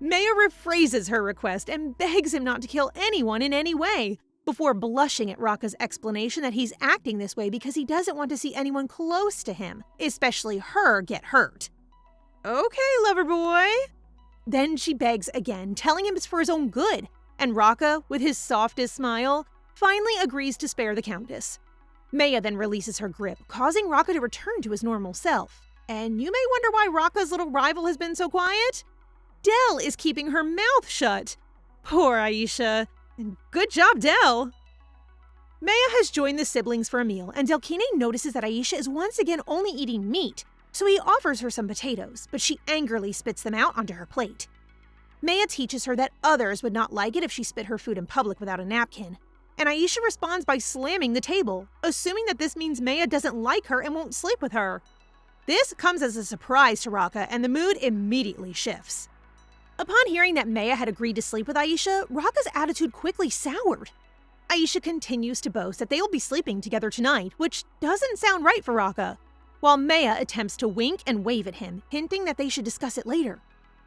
Meia rephrases her request and begs him not to kill anyone in any way, before blushing at Rakha's explanation that he's acting this way because he doesn't want to see anyone close to him, especially her, get hurt. Okay, lover boy. Then she begs again, telling him it's for his own good, and Rakha, with his softest smile, finally agrees to spare the Countess. Meia then releases her grip, causing Rakha to return to his normal self. And you may wonder why Rakha's little rival has been so quiet? Del is keeping her mouth shut. Poor Aisha. And good job, Del! Meia has joined the siblings for a meal, and Delkine notices that Aisha is once again only eating meat, so he offers her some potatoes, but she angrily spits them out onto her plate. Meia teaches her that others would not like it if she spit her food in public without a napkin, and Aisha responds by slamming the table, assuming that this means Meia doesn't like her and won't sleep with her. This comes as a surprise to Rakha, and the mood immediately shifts. Upon hearing that Meia had agreed to sleep with Aisha, Rakha's attitude quickly soured. Aisha continues to boast that they will be sleeping together tonight, which doesn't sound right for Rakha, while Meia attempts to wink and wave at him, hinting that they should discuss it later.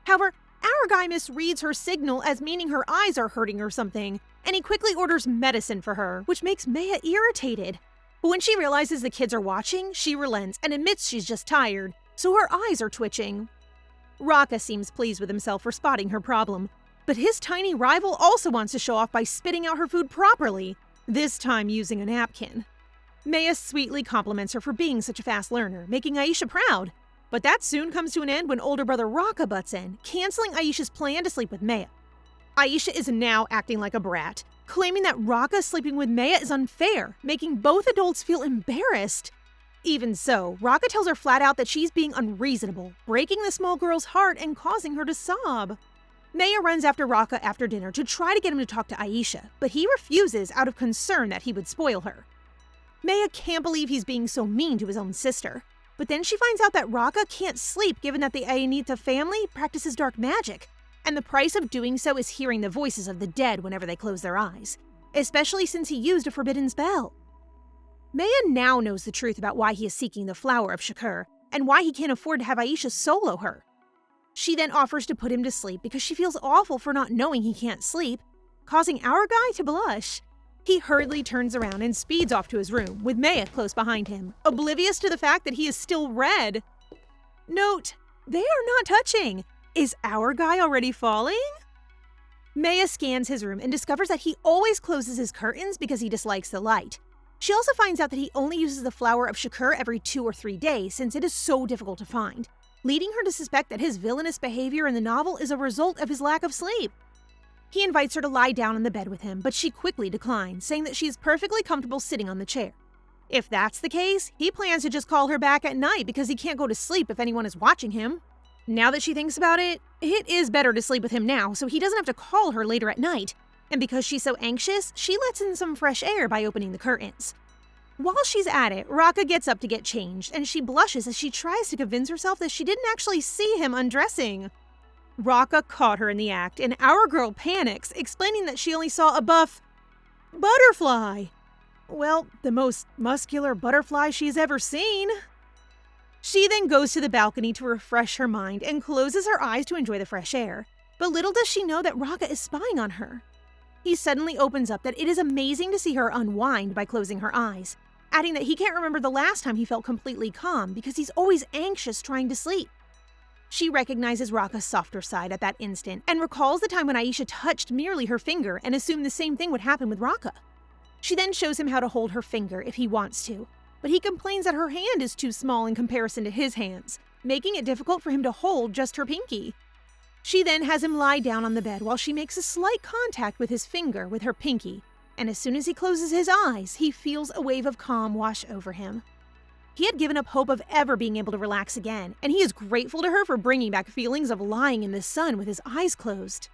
However, our guy misreads her signal as meaning her eyes are hurting or something, and he quickly orders medicine for her, which makes Meia irritated. But when she realizes the kids are watching, she relents and admits she's just tired, so her eyes are twitching. Rakha seems pleased with himself for spotting her problem, but his tiny rival also wants to show off by spitting out her food properly, this time using a napkin. Meia sweetly compliments her for being such a fast learner, making Aisha proud, but that soon comes to an end when older brother Rakha butts in, canceling Aisha's plan to sleep with Meia. Aisha is now acting like a brat, claiming that Rakha sleeping with Meia is unfair, making both adults feel embarrassed. Even so, Rakha tells her flat out that she's being unreasonable, breaking the small girl's heart and causing her to sob. Meia runs after Rakha after dinner to try to get him to talk to Aisha, but he refuses out of concern that he would spoil her. Meia can't believe he's being so mean to his own sister, but then she finds out that Rakha can't sleep given that the Aintia family practices dark magic, and the price of doing so is hearing the voices of the dead whenever they close their eyes, especially since he used a forbidden spell. Meia now knows the truth about why he is seeking the Flower of Shakir, and why he can't afford to have Aisha solo her. She then offers to put him to sleep because she feels awful for not knowing he can't sleep, causing our guy to blush. He hurriedly turns around and speeds off to his room, with Meia close behind him, oblivious to the fact that he is still red. Note, they are not touching. Is our guy already falling? Meia scans his room and discovers that he always closes his curtains because he dislikes the light. She also finds out that he only uses the Flower of Shakir every 2 or 3 days since it is so difficult to find, leading her to suspect that his villainous behavior in the novel is a result of his lack of sleep. He invites her to lie down on the bed with him, but she quickly declines, saying that she is perfectly comfortable sitting on the chair. If that's the case, he plans to just call her back at night because he can't go to sleep if anyone is watching him. Now that she thinks about it, it is better to sleep with him now so he doesn't have to call her later at night, and because she's so anxious, she lets in some fresh air by opening the curtains. While she's at it, Rakha gets up to get changed, and she blushes as she tries to convince herself that she didn't actually see him undressing. Rakha caught her in the act, and our girl panics, explaining that she only saw a buff butterfly. Well, the most muscular butterfly she's ever seen. She then goes to the balcony to refresh her mind and closes her eyes to enjoy the fresh air. But little does she know that Rakha is spying on her. He suddenly opens up that it is amazing to see her unwind by closing her eyes, adding that he can't remember the last time he felt completely calm because he's always anxious trying to sleep. She recognizes Rakha's softer side at that instant and recalls the time when Aisha touched merely her finger and assumed the same thing would happen with Rakha. She then shows him how to hold her finger if he wants to, but he complains that her hand is too small in comparison to his hands, making it difficult for him to hold just her pinky. She then has him lie down on the bed while she makes a slight contact with his finger with her pinky, and as soon as he closes his eyes, he feels a wave of calm wash over him. He had given up hope of ever being able to relax again, and he is grateful to her for bringing back feelings of lying in the sun with his eyes closed.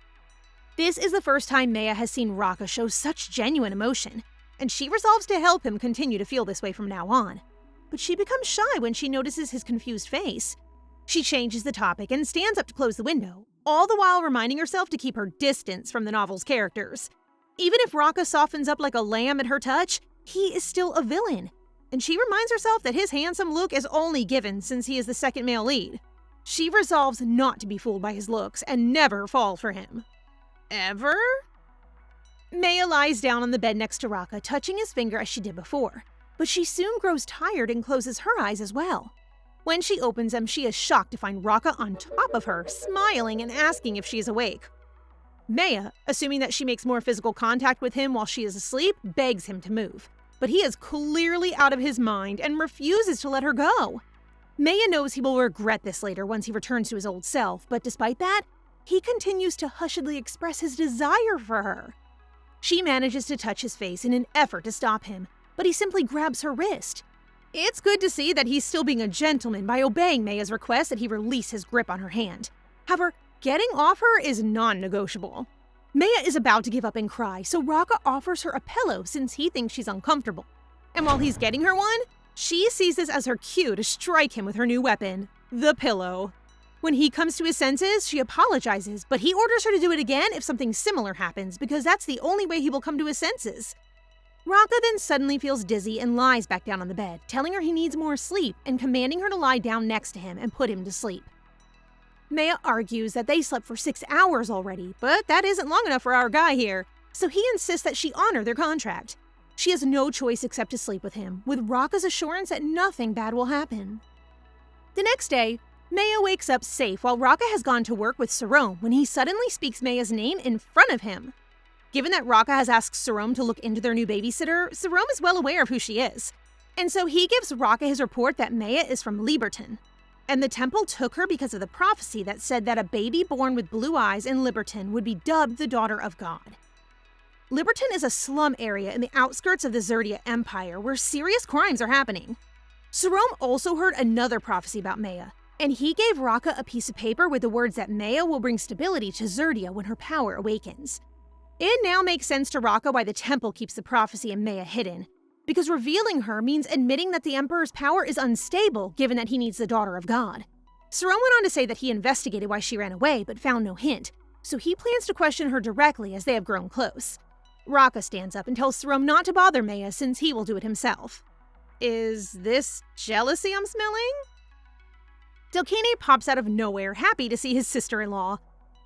This is the first time Meia has seen Rakha show such genuine emotion, and she resolves to help him continue to feel this way from now on. But she becomes shy when she notices his confused face. She changes the topic and stands up to close the window, all the while reminding herself to keep her distance from the novel's characters. Even if Rakha softens up like a lamb at her touch, he is still a villain, and she reminds herself that his handsome look is only given since he is the second male lead. She resolves not to be fooled by his looks and never fall for him. Ever? Meia lies down on the bed next to Rakha, touching his finger as she did before, but she soon grows tired and closes her eyes as well. When she opens them, she is shocked to find Rakha on top of her, smiling and asking if she is awake. Meia, assuming that she makes more physical contact with him while she is asleep, begs him to move, but he is clearly out of his mind and refuses to let her go. Meia knows he will regret this later once he returns to his old self, but despite that, he continues to hushedly express his desire for her. She manages to touch his face in an effort to stop him, but he simply grabs her wrist. It's good to see that he's still being a gentleman by obeying Meia's request that he release his grip on her hand. However, getting off her is non-negotiable. Meia is about to give up and cry, so Rakha offers her a pillow since he thinks she's uncomfortable. And while he's getting her one, she sees this as her cue to strike him with her new weapon, the pillow. When he comes to his senses, she apologizes, but he orders her to do it again if something similar happens because that's the only way he will come to his senses. Rakha then suddenly feels dizzy and lies back down on the bed, telling her he needs more sleep and commanding her to lie down next to him and put him to sleep. Meia argues that they slept for 6 hours already, but that isn't long enough for our guy here, so he insists that she honor their contract. She has no choice except to sleep with him, with Rakha's assurance that nothing bad will happen. The next day, Meia wakes up safe while Rakha has gone to work with Sarome when he suddenly speaks Meia's name in front of him. Given that Rakha has asked Sarome to look into their new babysitter, Sarome is well aware of who she is. And so he gives Rakha his report that Meia is from Liberton. And the temple took her because of the prophecy that said that a baby born with blue eyes in Liberton would be dubbed the daughter of God. Liberton is a slum area in the outskirts of the Zerdia Empire where serious crimes are happening. Sarome also heard another prophecy about Meia, and he gave Rakha a piece of paper with the words that Meia will bring stability to Zerdia when her power awakens. It now makes sense to Rakha why the temple keeps the prophecy in Meia hidden, because revealing her means admitting that the Emperor's power is unstable given that he needs the daughter of God. Sarome went on to say that he investigated why she ran away but found no hint, so he plans to question her directly as they have grown close. Rakha stands up and tells Sarome not to bother Meia since he will do it himself. Is this jealousy I'm smelling? Delkine pops out of nowhere, happy to see his sister-in-law.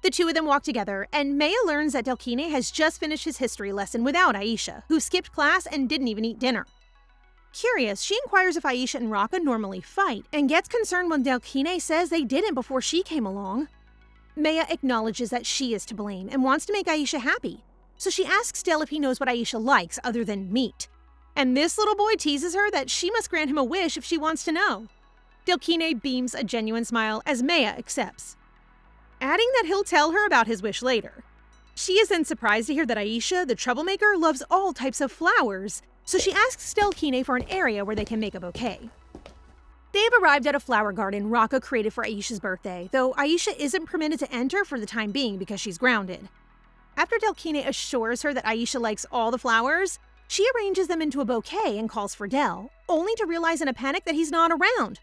The two of them walk together, and Meia learns that Delkine has just finished his history lesson without Aisha, who skipped class and didn't even eat dinner. Curious, she inquires if Aisha and Rakha normally fight, and gets concerned when Delkine says they didn't before she came along. Meia acknowledges that she is to blame and wants to make Aisha happy, so she asks Del if he knows what Aisha likes other than meat. And this little boy teases her that she must grant him a wish if she wants to know. Delkine beams a genuine smile as Meia accepts, adding that he'll tell her about his wish later. She is then surprised to hear that Aisha, the troublemaker, loves all types of flowers, so she asks Delkine for an area where they can make a bouquet. They've arrived at a flower garden Rakha created for Aisha's birthday, though Aisha isn't permitted to enter for the time being because she's grounded. After Delkine assures her that Aisha likes all the flowers, she arranges them into a bouquet and calls for Del, only to realize in a panic that he's not around.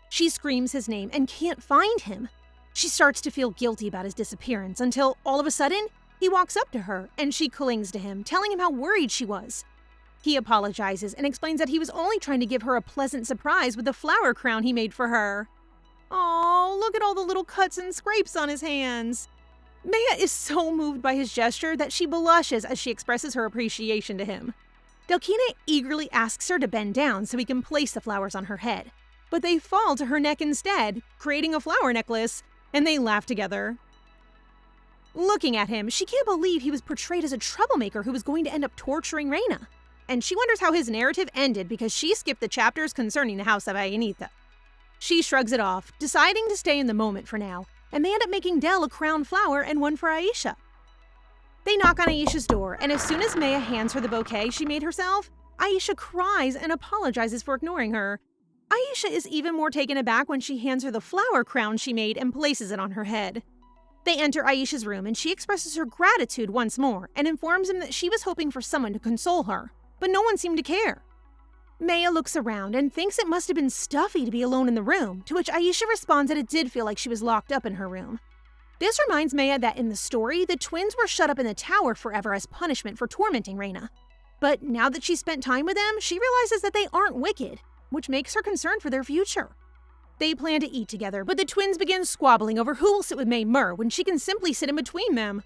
She screams his name and can't find him. She starts to feel guilty about his disappearance until, all of a sudden, he walks up to her and she clings to him, telling him how worried she was. He apologizes and explains that he was only trying to give her a pleasant surprise with the flower crown he made for her. Oh, look at all the little cuts and scrapes on his hands. Meia is so moved by his gesture that she blushes as she expresses her appreciation to him. Delkine eagerly asks her to bend down so he can place the flowers on her head, but they fall to her neck instead, creating a flower necklace, and they laugh together. Looking at him, she can't believe he was portrayed as a troublemaker who was going to end up torturing Reina, and she wonders how his narrative ended because she skipped the chapters concerning the House of Aintia. She shrugs it off, deciding to stay in the moment for now, and they end up making Del a crown flower and one for Aisha. They knock on Aisha's door, and as soon as Meia hands her the bouquet she made herself, Aisha cries and apologizes for ignoring her. Aisha is even more taken aback when she hands her the flower crown she made and places it on her head. They enter Aisha's room and she expresses her gratitude once more and informs him that she was hoping for someone to console her, but no one seemed to care. Meia looks around and thinks it must have been stuffy to be alone in the room, to which Aisha responds that it did feel like she was locked up in her room. This reminds Meia that in the story, the twins were shut up in the tower forever as punishment for tormenting Reina. But now that she's spent time with them, she realizes that they aren't wicked, which makes her concerned for their future. They plan to eat together, but the twins begin squabbling over who will sit with Meia when she can simply sit in between them.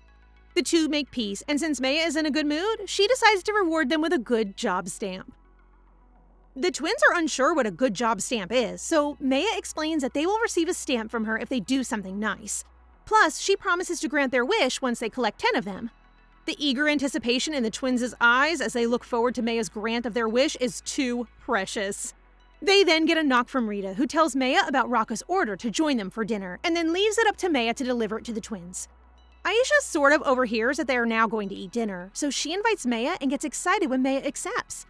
The two make peace, and since Meia is in a good mood, she decides to reward them with a good job stamp. The twins are unsure what a good job stamp is, so Meia explains that they will receive a stamp from her if they do something nice. Plus, she promises to grant their wish once they collect 10 of them. The eager anticipation in the twins' eyes as they look forward to Meia's grant of their wish is too precious. They then get a knock from Rita, who tells Meia about Rakha's order to join them for dinner, and then leaves it up to Meia to deliver it to the twins. Aisha sort of overhears that they are now going to eat dinner, so she invites Meia and gets excited when Meia accepts.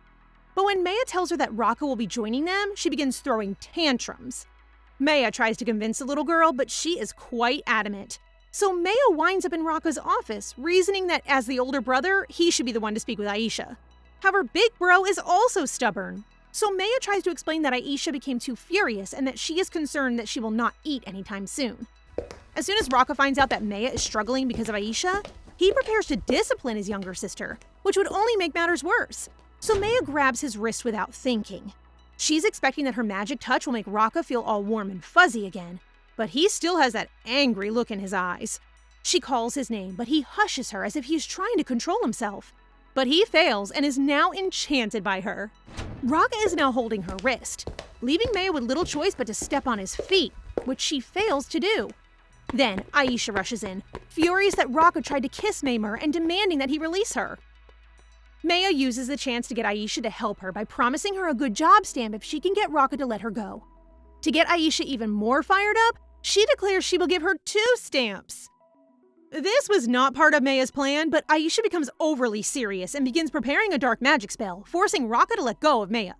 But when Meia tells her that Rakha will be joining them, she begins throwing tantrums. Meia tries to convince the little girl, but she is quite adamant. So Meia winds up in Rakha's office, reasoning that as the older brother, he should be the one to speak with Aisha. However, Big Bro is also stubborn. So Meia tries to explain that Aisha became too furious and that she is concerned that she will not eat anytime soon. As soon as Rakha finds out that Meia is struggling because of Aisha, he prepares to discipline his younger sister, which would only make matters worse. So Meia grabs his wrist without thinking. She's expecting that her magic touch will make Rakha feel all warm and fuzzy again, but he still has that angry look in his eyes. She calls his name, but he hushes her as if he is trying to control himself. But he fails and is now enchanted by her. Rakha is now holding her wrist, leaving Meia with little choice but to step on his feet, which she fails to do. Then Aisha rushes in, furious that Rakha tried to kiss Meia and demanding that he release her. Meia uses the chance to get Aisha to help her by promising her a good job stamp if she can get Rakha to let her go. To get Aisha even more fired up, she declares she will give her 2 stamps. This was not part of Meia's plan, but Aisha becomes overly serious and begins preparing a dark magic spell, forcing Rakha to let go of Meia.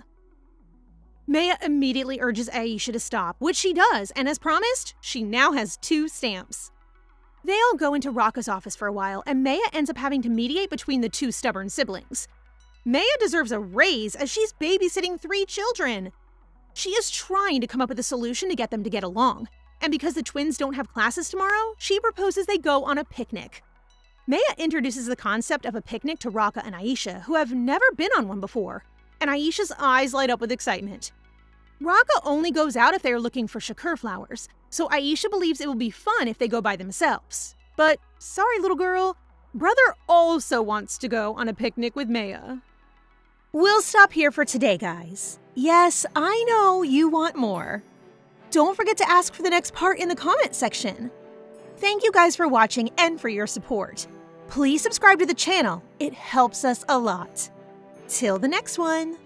Meia immediately urges Aisha to stop, which she does, and as promised, she now has 2 stamps. They all go into Rakha's office for a while, and Meia ends up having to mediate between the 2 stubborn siblings. Meia deserves a raise as she's babysitting 3 children. She is trying to come up with a solution to get along. And because the twins don't have classes tomorrow, she proposes they go on a picnic. Meia introduces the concept of a picnic to Rakha and Aisha, who have never been on one before, and Aisha's eyes light up with excitement. Rakha only goes out if they are looking for Shakir flowers, so Aisha believes it will be fun if they go by themselves. But sorry, little girl, brother also wants to go on a picnic with Meia. We'll stop here for today, guys. Yes, I know you want more. Don't forget to ask for the next part in the comment section. Thank you guys for watching and for your support. Please subscribe to the channel. It helps us a lot. Till the next one.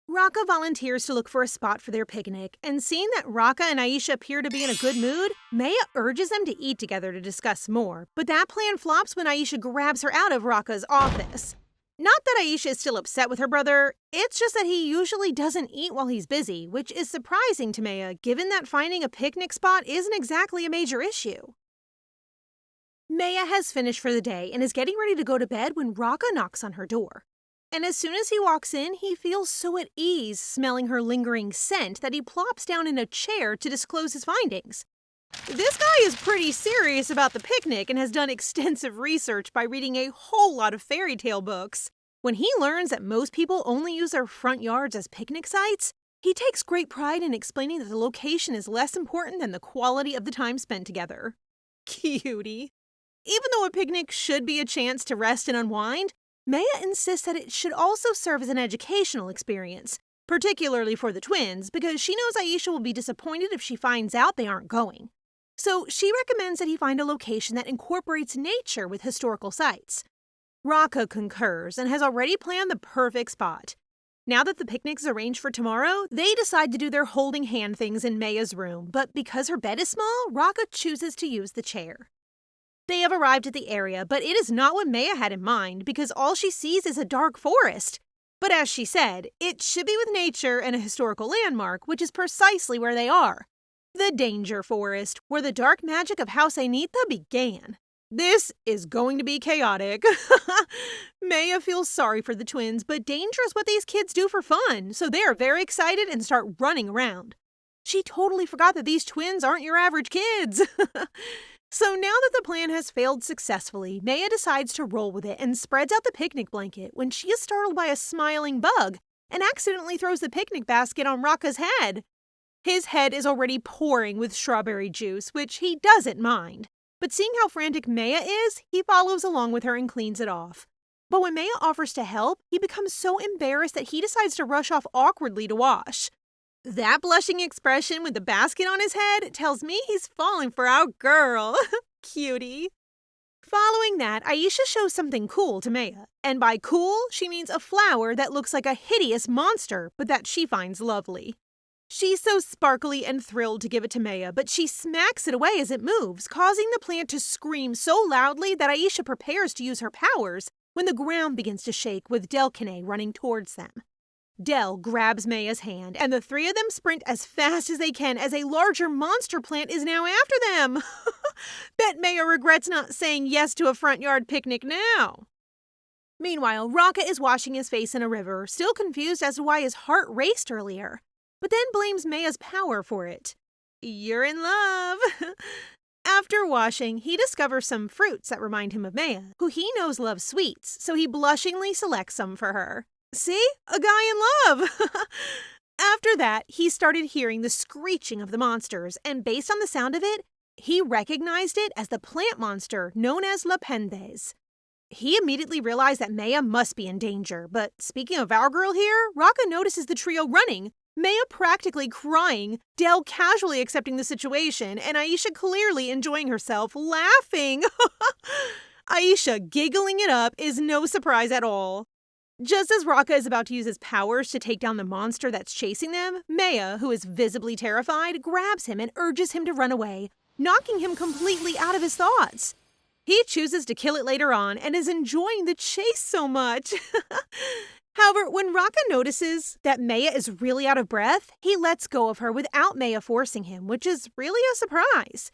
Rakha volunteers to look for a spot for their picnic, and seeing that Rakha and Aisha appear to be in a good mood, Meia urges them to eat together to discuss more, but that plan flops when Aisha grabs her out of Rakha's office. Not that Aisha is still upset with her brother, it's just that he usually doesn't eat while he's busy, which is surprising to Meia given that finding a picnic spot isn't exactly a major issue. Meia has finished for the day and is getting ready to go to bed when Rakha knocks on her door. And as soon as he walks in, he feels so at ease smelling her lingering scent that he plops down in a chair to disclose his findings. This guy is pretty serious about the picnic and has done extensive research by reading a whole lot of fairy tale books. When he learns that most people only use their front yards as picnic sites, he takes great pride in explaining that the location is less important than the quality of the time spent together. Cutie. Even though a picnic should be a chance to rest and unwind, Meia insists that it should also serve as an educational experience, particularly for the twins, because she knows Aisha will be disappointed if she finds out they aren't going. So she recommends that he find a location that incorporates nature with historical sites. Rakha concurs and has already planned the perfect spot. Now that the picnic's arranged for tomorrow, they decide to do their holding hand things in Meia's room, but because her bed is small, Rakha chooses to use the chair. They have arrived at the area, but it is not what Meia had in mind because all she sees is a dark forest. But as she said, it should be with nature and a historical landmark, which is precisely where they are. The Danger Forest, where the dark magic of House Ainita began. This is going to be chaotic. Meia feels sorry for the twins, but danger is what these kids do for fun, so they are very excited and start running around. She totally forgot that these twins aren't your average kids. So now that the plan has failed successfully, Meia decides to roll with it and spreads out the picnic blanket when she is startled by a smiling bug and accidentally throws the picnic basket on Rakha's head. His head is already pouring with strawberry juice, which he doesn't mind. But seeing how frantic Meia is, he follows along with her and cleans it off. But when Meia offers to help, he becomes so embarrassed that he decides to rush off awkwardly to wash. That blushing expression with the basket on his head tells me he's falling for our girl. Cutie. Following that, Aisha shows something cool to Meia. And by cool, she means a flower that looks like a hideous monster, but that she finds lovely. She's so sparkly and thrilled to give it to Meia, but she smacks it away as it moves, causing the plant to scream so loudly that Aisha prepares to use her powers when the ground begins to shake with Delkine running towards them. Del grabs Meia's hand, and the three of them sprint as fast as they can as a larger monster plant is now after them. Bet Meia regrets not saying yes to a front yard picnic now. Meanwhile, Rakha is washing his face in a river, still confused as to why his heart raced earlier, but then blames Meia's power for it. You're in love. After washing, he discovers some fruits that remind him of Meia, who he knows loves sweets, so he blushingly selects some for her. See? A guy in love! After that, he started hearing the screeching of the monsters, and based on the sound of it, he recognized it as the plant monster known as Lependes. He immediately realized that Meia must be in danger, but speaking of our girl here, Rakha notices the trio running, Meia practically crying, Del casually accepting the situation, and Aisha clearly enjoying herself, laughing. Aisha giggling it up is no surprise at all. Just as Rakha is about to use his powers to take down the monster that's chasing them, Meia, who is visibly terrified, grabs him and urges him to run away, knocking him completely out of his thoughts. He chooses to kill it later on and is enjoying the chase so much. However, when Rakha notices that Meia is really out of breath, he lets go of her without Meia forcing him, which is really a surprise.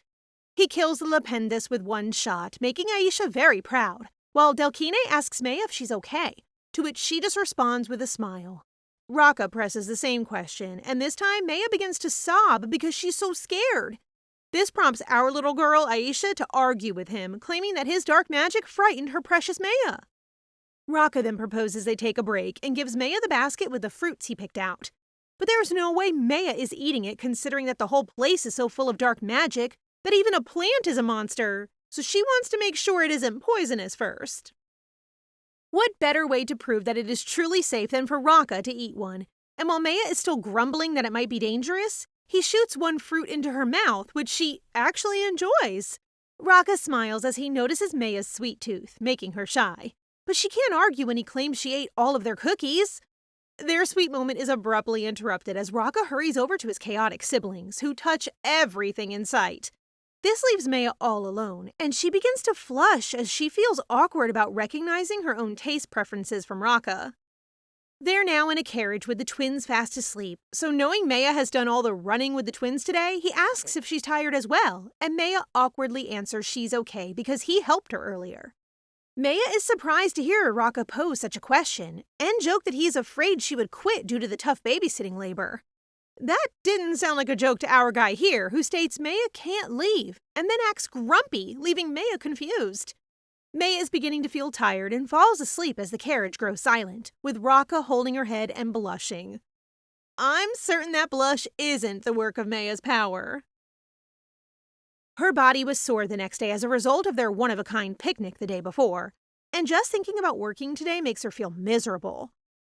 He kills the Lependes with one shot, making Aisha very proud, while Delkine asks Meia if she's okay, to which she just responds with a smile. Rakha presses the same question, and this time Meia begins to sob because she's so scared. This prompts our little girl Aisha to argue with him, claiming that his dark magic frightened her precious Meia. Rakha then proposes they take a break and gives Meia the basket with the fruits he picked out. But there's no way Meia is eating it, considering that the whole place is so full of dark magic that even a plant is a monster, so she wants to make sure it isn't poisonous first. What better way to prove that it is truly safe than for Rakha to eat one? And while Meia is still grumbling that it might be dangerous, he shoots one fruit into her mouth, which she actually enjoys. Rakha smiles as he notices Meia's sweet tooth, making her shy. But she can't argue when he claims she ate all of their cookies. Their sweet moment is abruptly interrupted as Rakha hurries over to his chaotic siblings, who touch everything in sight. This leaves Meia all alone, and she begins to flush as she feels awkward about recognizing her own taste preferences from Rakha. They're now in a carriage with the twins fast asleep, so knowing Meia has done all the running with the twins today, he asks if she's tired as well, and Meia awkwardly answers she's okay because he helped her earlier. Meia is surprised to hear Rakha pose such a question, and joke that he is afraid she would quit due to the tough babysitting labor. That didn't sound like a joke to our guy here, who states Meia can't leave, and then acts grumpy, leaving Meia confused. Meia is beginning to feel tired and falls asleep as the carriage grows silent, with Rakha holding her head and blushing. I'm certain that blush isn't the work of Meia's power. Her body was sore the next day as a result of their one-of-a-kind picnic the day before, and just thinking about working today makes her feel miserable.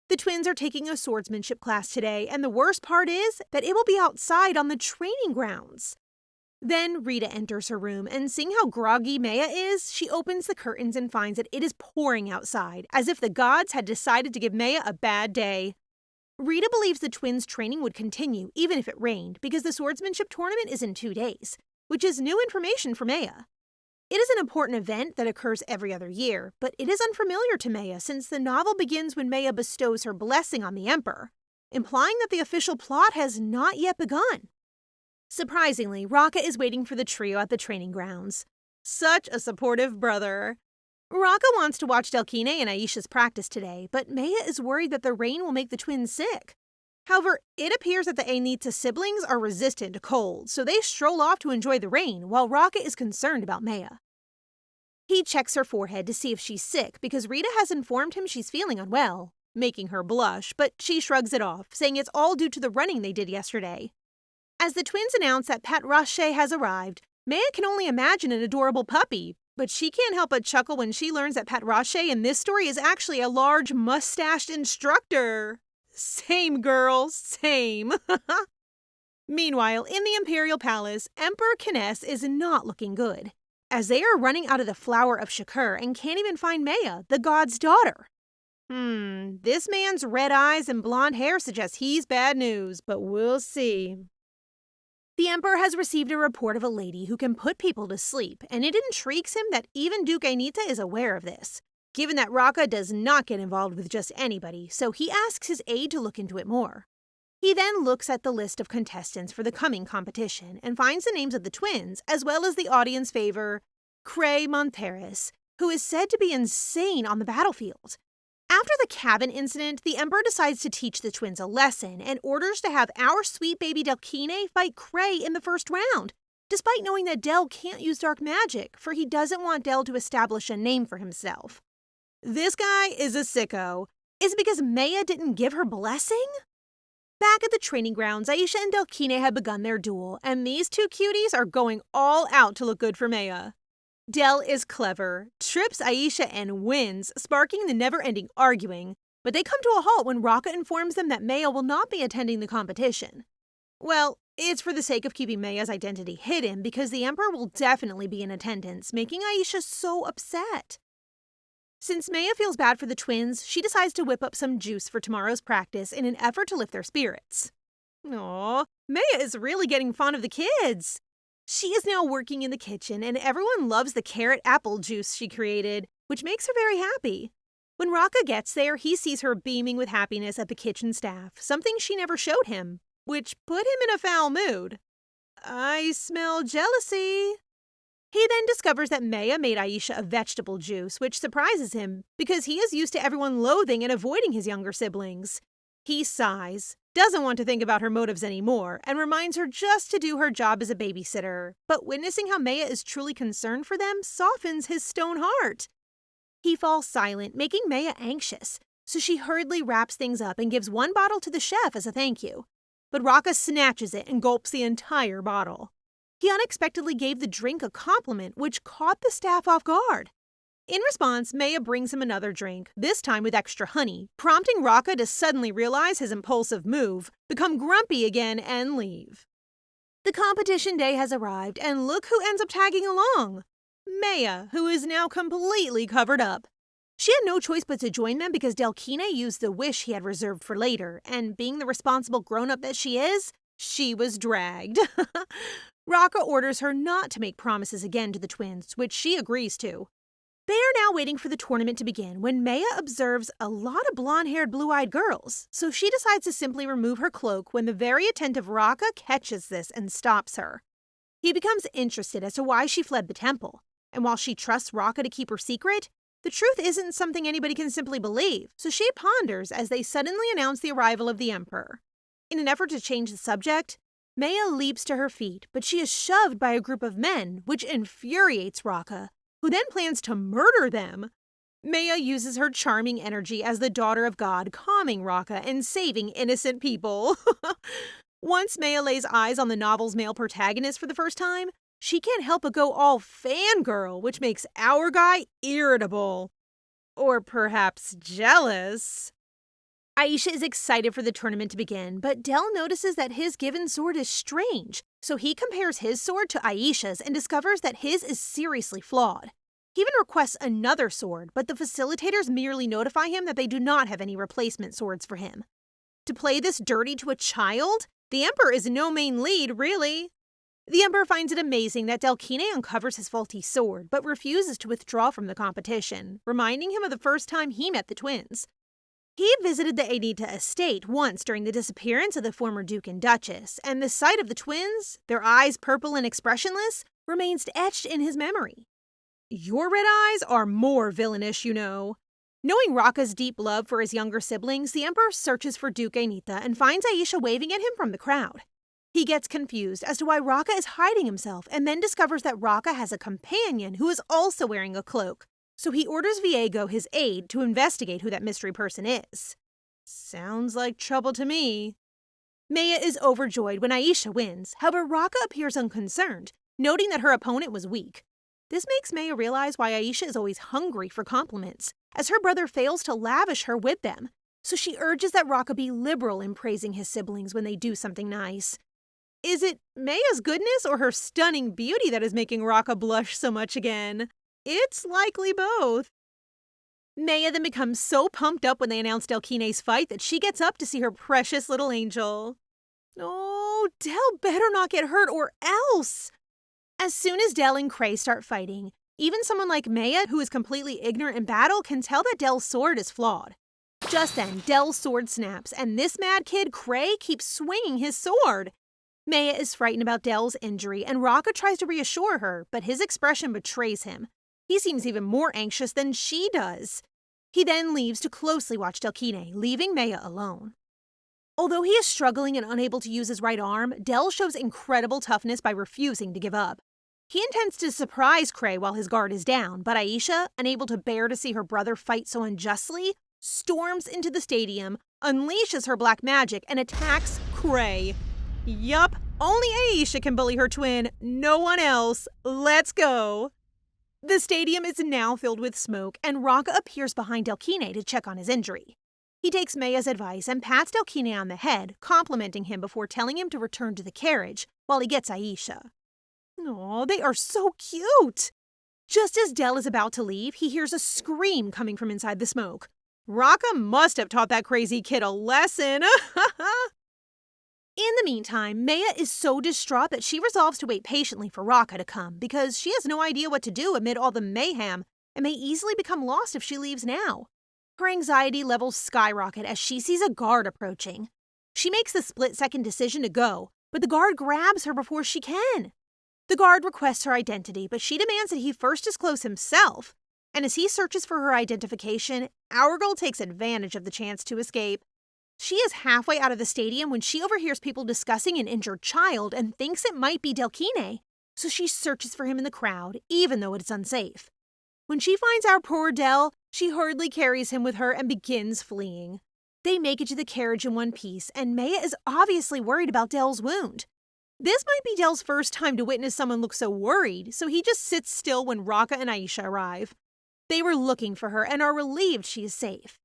The twins are taking a swordsmanship class today, and the worst part is that it will be outside on the training grounds. Then Rita enters her room, and seeing how groggy Meia is, she opens the curtains and finds that it is pouring outside, as if the gods had decided to give Meia a bad day. Rita believes the twins' training would continue even if it rained, because the swordsmanship tournament is in 2 days, which is new information for Meia. It is an important event that occurs every other year, but it is unfamiliar to Meia since the novel begins when Meia bestows her blessing on the Emperor, implying that the official plot has not yet begun. Surprisingly, Rakha is waiting for the trio at the training grounds. Such a supportive brother. Rakha wants to watch Delkine and Aisha's practice today, but Meia is worried that the rain will make the twins sick. However, it appears that the Ainita siblings are resistant to cold, so they stroll off to enjoy the rain while Rakha is concerned about Meia. He checks her forehead to see if she's sick because Rita has informed him she's feeling unwell, making her blush, but she shrugs it off, saying it's all due to the running they did yesterday. As the twins announce that Pat Rache has arrived, Meia can only imagine an adorable puppy, but she can't help but chuckle when she learns that Pat Rache in this story is actually a large, mustached instructor. Same, girl, same. Meanwhile, in the Imperial Palace, Emperor Kines is not looking good, as they are running out of the Flower of Shakir and can't even find Meia, the god's daughter. This man's red eyes and blonde hair suggest he's bad news, but we'll see. The Emperor has received a report of a lady who can put people to sleep, and it intrigues him that even Duke Ainita is aware of this, given that Rakha does not get involved with just anybody, so he asks his aide to look into it more. He then looks at the list of contestants for the coming competition and finds the names of the twins, as well as the audience favor, Cray Monteris, who is said to be insane on the battlefield. After the cabin incident, the Emperor decides to teach the twins a lesson and orders to have our sweet baby Delkine fight Cray in the first round, despite knowing that Del can't use dark magic, for he doesn't want Del to establish a name for himself. This guy is a sicko. Is it because Meia didn't give her blessing? Back at the training grounds, Aisha and Delkine have begun their duel, and these two cuties are going all out to look good for Meia. Del is clever, trips Aisha and wins, sparking the never-ending arguing, but they come to a halt when Rakha informs them that Meia will not be attending the competition. Well, it's for the sake of keeping Meia's identity hidden because the Emperor will definitely be in attendance, making Aisha so upset. Since Meia feels bad for the twins, she decides to whip up some juice for tomorrow's practice in an effort to lift their spirits. Aww, Meia is really getting fond of the kids. She is now working in the kitchen, and everyone loves the carrot apple juice she created, which makes her very happy. When Rakha gets there, he sees her beaming with happiness at the kitchen staff, something she never showed him, which put him in a foul mood. I smell jealousy. He then discovers that Meia made Aisha a vegetable juice, which surprises him because he is used to everyone loathing and avoiding his younger siblings. He sighs, doesn't want to think about her motives anymore, and reminds her just to do her job as a babysitter. But witnessing how Meia is truly concerned for them softens his stone heart. He falls silent, making Meia anxious, so she hurriedly wraps things up and gives one bottle to the chef as a thank you. But Rakha snatches it and gulps the entire bottle. He unexpectedly gave the drink a compliment, which caught the staff off guard. In response, Meia brings him another drink, this time with extra honey, prompting Rakha to suddenly realize his impulsive move, become grumpy again, and leave. The competition day has arrived, and look who ends up tagging along. Meia, who is now completely covered up. She had no choice but to join them because Delkine used the wish he had reserved for later, and being the responsible grown-up that she is, she was dragged. Rakha orders her not to make promises again to the twins, which she agrees to. They are now waiting for the tournament to begin when Meia observes a lot of blonde-haired, blue-eyed girls, so she decides to simply remove her cloak when the very attentive Rakha catches this and stops her. He becomes interested as to why she fled the temple, and while she trusts Rakha to keep her secret, the truth isn't something anybody can simply believe, so she ponders as they suddenly announce the arrival of the emperor. In an effort to change the subject, Meia leaps to her feet, but she is shoved by a group of men, which infuriates Rakha, who then plans to murder them. Meia uses her charming energy as the daughter of God, calming Rakha and saving innocent people. Once Meia lays eyes on the novel's male protagonist for the first time, she can't help but go all fangirl, which makes our guy irritable. Or perhaps jealous. Aisha is excited for the tournament to begin, but Del notices that his given sword is strange, so he compares his sword to Aisha's and discovers that his is seriously flawed. He even requests another sword, but the facilitators merely notify him that they do not have any replacement swords for him. To play this dirty to a child? The Emperor is no main lead, really. The Emperor finds it amazing that Delkine uncovers his faulty sword, but refuses to withdraw from the competition, reminding him of the first time he met the twins. He visited the Aintia estate once during the disappearance of the former Duke and Duchess, and the sight of the twins, their eyes purple and expressionless, remains etched in his memory. Your red eyes are more villainous, you know. Knowing Rakha's deep love for his younger siblings, the Emperor searches for Duke Aintia and finds Aisha waving at him from the crowd. He gets confused as to why Rakha is hiding himself and then discovers that Rakha has a companion who is also wearing a cloak, so he orders Viego, his aide, to investigate who that mystery person is. Sounds like trouble to me. Meia is overjoyed when Aisha wins, however Rakha appears unconcerned, noting that her opponent was weak. This makes Meia realize why Aisha is always hungry for compliments, as her brother fails to lavish her with them, so she urges that Rakha be liberal in praising his siblings when they do something nice. Is it Meia's goodness or her stunning beauty that is making Rakha blush so much again? It's likely both. Meia then becomes so pumped up when they announce Delkine's fight that she gets up to see her precious little angel. Oh, Del better not get hurt or else! As soon as Del and Cray start fighting, even someone like Meia, who is completely ignorant in battle, can tell that Del's sword is flawed. Just then, Del's sword snaps, and this mad kid, Cray, keeps swinging his sword. Meia is frightened about Del's injury, and Rakha tries to reassure her, but his expression betrays him. He seems even more anxious than she does. He then leaves to closely watch Delkine, leaving Meia alone. Although he is struggling and unable to use his right arm, Del shows incredible toughness by refusing to give up. He intends to surprise Cray while his guard is down, but Aisha, unable to bear to see her brother fight so unjustly, storms into the stadium, unleashes her black magic, and attacks Cray. Yup, only Aisha can bully her twin, no one else. Let's go. The stadium is now filled with smoke, and Rakha appears behind Delkine to check on his injury. He takes Meia's advice and pats Delkine on the head, complimenting him before telling him to return to the carriage while he gets Aisha. Aw, they are so cute! Just as Del is about to leave, he hears a scream coming from inside the smoke. Rakha must have taught that crazy kid a lesson. In the meantime, Meia is so distraught that she resolves to wait patiently for Rakha to come because she has no idea what to do amid all the mayhem and may easily become lost if she leaves now. Her anxiety levels skyrocket as she sees a guard approaching. She makes the split-second decision to go, but the guard grabs her before she can. The guard requests her identity, but she demands that he first disclose himself. And as he searches for her identification, our girl takes advantage of the chance to escape. She is halfway out of the stadium when she overhears people discussing an injured child and thinks it might be Delkine, so she searches for him in the crowd, even though it is unsafe. When she finds our poor Dell, she hurriedly carries him with her and begins fleeing. They make it to the carriage in one piece, and Meia is obviously worried about Dell's wound. This might be Dell's first time to witness someone look so worried, so he just sits still when Rakha and Aisha arrive. They were looking for her and are relieved she is safe.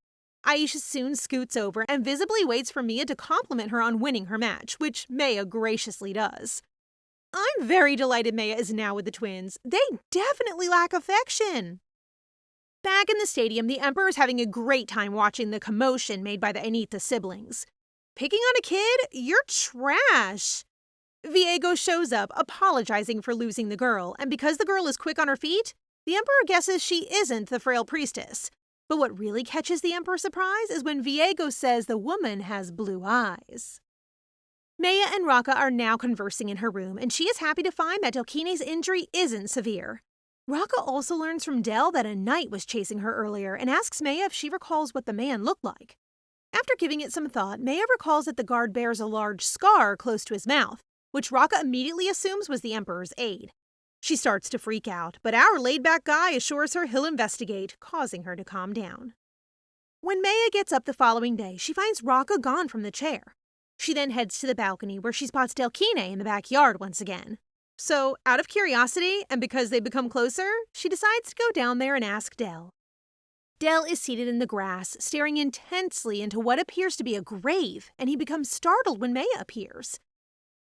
Aisha soon scoots over and visibly waits for Meia to compliment her on winning her match, which Meia graciously does. I'm very delighted Meia is now with the twins. They definitely lack affection. Back in the stadium, the Emperor is having a great time watching the commotion made by the Ainita siblings. Picking on a kid? You're trash! Viego shows up, apologizing for losing the girl, and because the girl is quick on her feet, the Emperor guesses she isn't the frail priestess. But what really catches the Emperor's surprise is when Viego says the woman has blue eyes. Meia and Rakha are now conversing in her room, and she is happy to find that Delkine's injury isn't severe. Rakha also learns from Del that a knight was chasing her earlier and asks Meia if she recalls what the man looked like. After giving it some thought, Meia recalls that the guard bears a large scar close to his mouth, which Rakha immediately assumes was the Emperor's aide. She starts to freak out, but our laid-back guy assures her he'll investigate, causing her to calm down. When Meia gets up the following day, she finds Rakha gone from the chair. She then heads to the balcony where she spots Delkine in the backyard once again. So, out of curiosity, and because they become closer, she decides to go down there and ask Del. Del is seated in the grass, staring intensely into what appears to be a grave, and he becomes startled when Meia appears.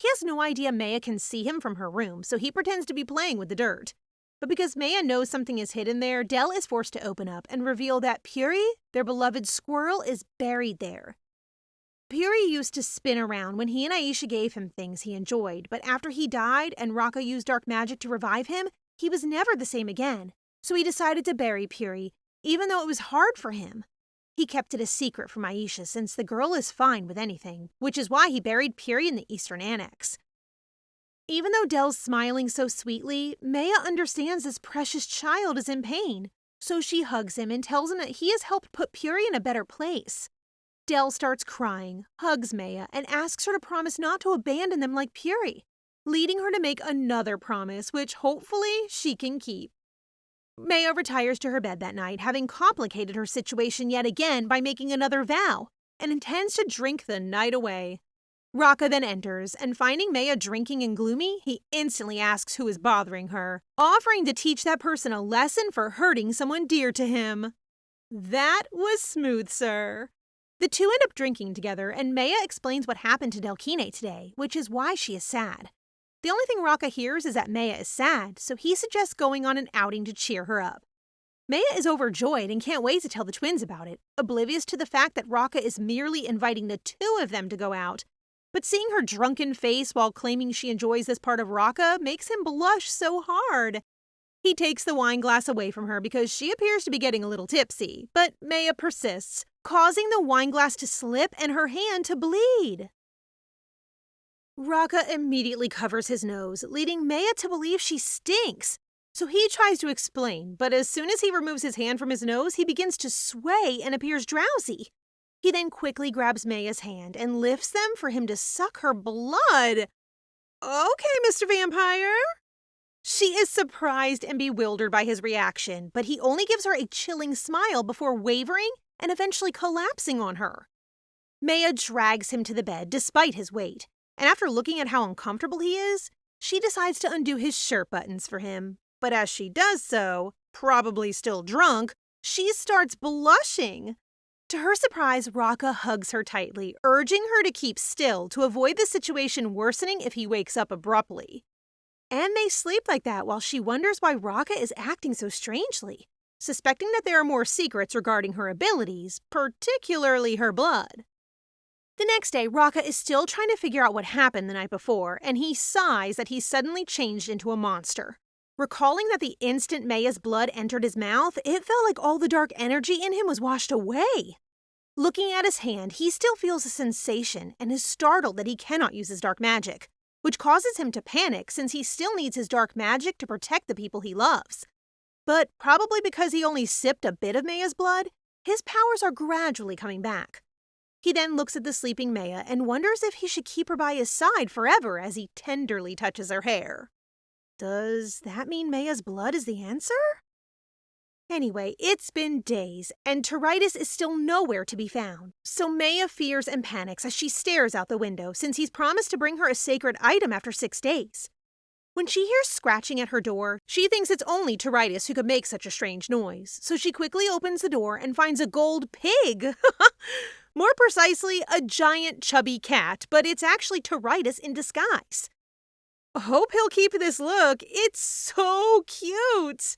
He has no idea Meia can see him from her room, so he pretends to be playing with the dirt. But because Meia knows something is hidden there, Del is forced to open up and reveal that Puri, their beloved squirrel, is buried there. Puri used to spin around when he and Aisha gave him things he enjoyed, but after he died and Rakha used dark magic to revive him, he was never the same again. So he decided to bury Puri, even though it was hard for him. He kept it a secret from Aisha since the girl is fine with anything, which is why he buried Puri in the Eastern Annex. Even though Del's smiling so sweetly, Meia understands this precious child is in pain, so she hugs him and tells him that he has helped put Puri in a better place. Del starts crying, hugs Meia, and asks her to promise not to abandon them like Puri, leading her to make another promise, which hopefully she can keep. Meia retires to her bed that night, having complicated her situation yet again by making another vow, and intends to drink the night away. Rakha then enters, and finding Meia drinking and gloomy, he instantly asks who is bothering her, offering to teach that person a lesson for hurting someone dear to him. That was smooth, sir. The two end up drinking together, and Meia explains what happened to Delkine today, which is why she is sad. The only thing Rakha hears is that Meia is sad, so he suggests going on an outing to cheer her up. Meia is overjoyed and can't wait to tell the twins about it, oblivious to the fact that Rakha is merely inviting the two of them to go out. But seeing her drunken face while claiming she enjoys this part of Rakha makes him blush so hard. He takes the wine glass away from her because she appears to be getting a little tipsy, but Meia persists, causing the wine glass to slip and her hand to bleed. Rakha immediately covers his nose, leading Meia to believe she stinks. So he tries to explain, but as soon as he removes his hand from his nose, he begins to sway and appears drowsy. He then quickly grabs Meia's hand and lifts them for him to suck her blood. Okay, Mr. Vampire. She is surprised and bewildered by his reaction, but he only gives her a chilling smile before wavering and eventually collapsing on her. Meia drags him to the bed despite his weight, and after looking at how uncomfortable he is, she decides to undo his shirt buttons for him. But as she does so, probably still drunk, she starts blushing. To her surprise, Rakha hugs her tightly, urging her to keep still to avoid the situation worsening if he wakes up abruptly. And they sleep like that while she wonders why Rakha is acting so strangely, suspecting that there are more secrets regarding her abilities, particularly her blood. The next day, Rakha is still trying to figure out what happened the night before, and he sighs that he's suddenly changed into a monster. Recalling that the instant Meia's blood entered his mouth, it felt like all the dark energy in him was washed away. Looking at his hand, he still feels a sensation and is startled that he cannot use his dark magic, which causes him to panic since he still needs his dark magic to protect the people he loves. But probably because he only sipped a bit of Meia's blood, his powers are gradually coming back. He then looks at the sleeping Meia and wonders if he should keep her by his side forever as he tenderly touches her hair. Does that mean Meia's blood is the answer? Anyway, it's been days, and Toritis is still nowhere to be found. So Meia fears and panics as she stares out the window since he's promised to bring her a sacred item after 6 days. When she hears scratching at her door, she thinks it's only Toritis who could make such a strange noise, so she quickly opens the door and finds a gold pig! More precisely, a giant chubby cat, but it's actually Toritis in disguise. Hope he'll keep this look, it's so cute!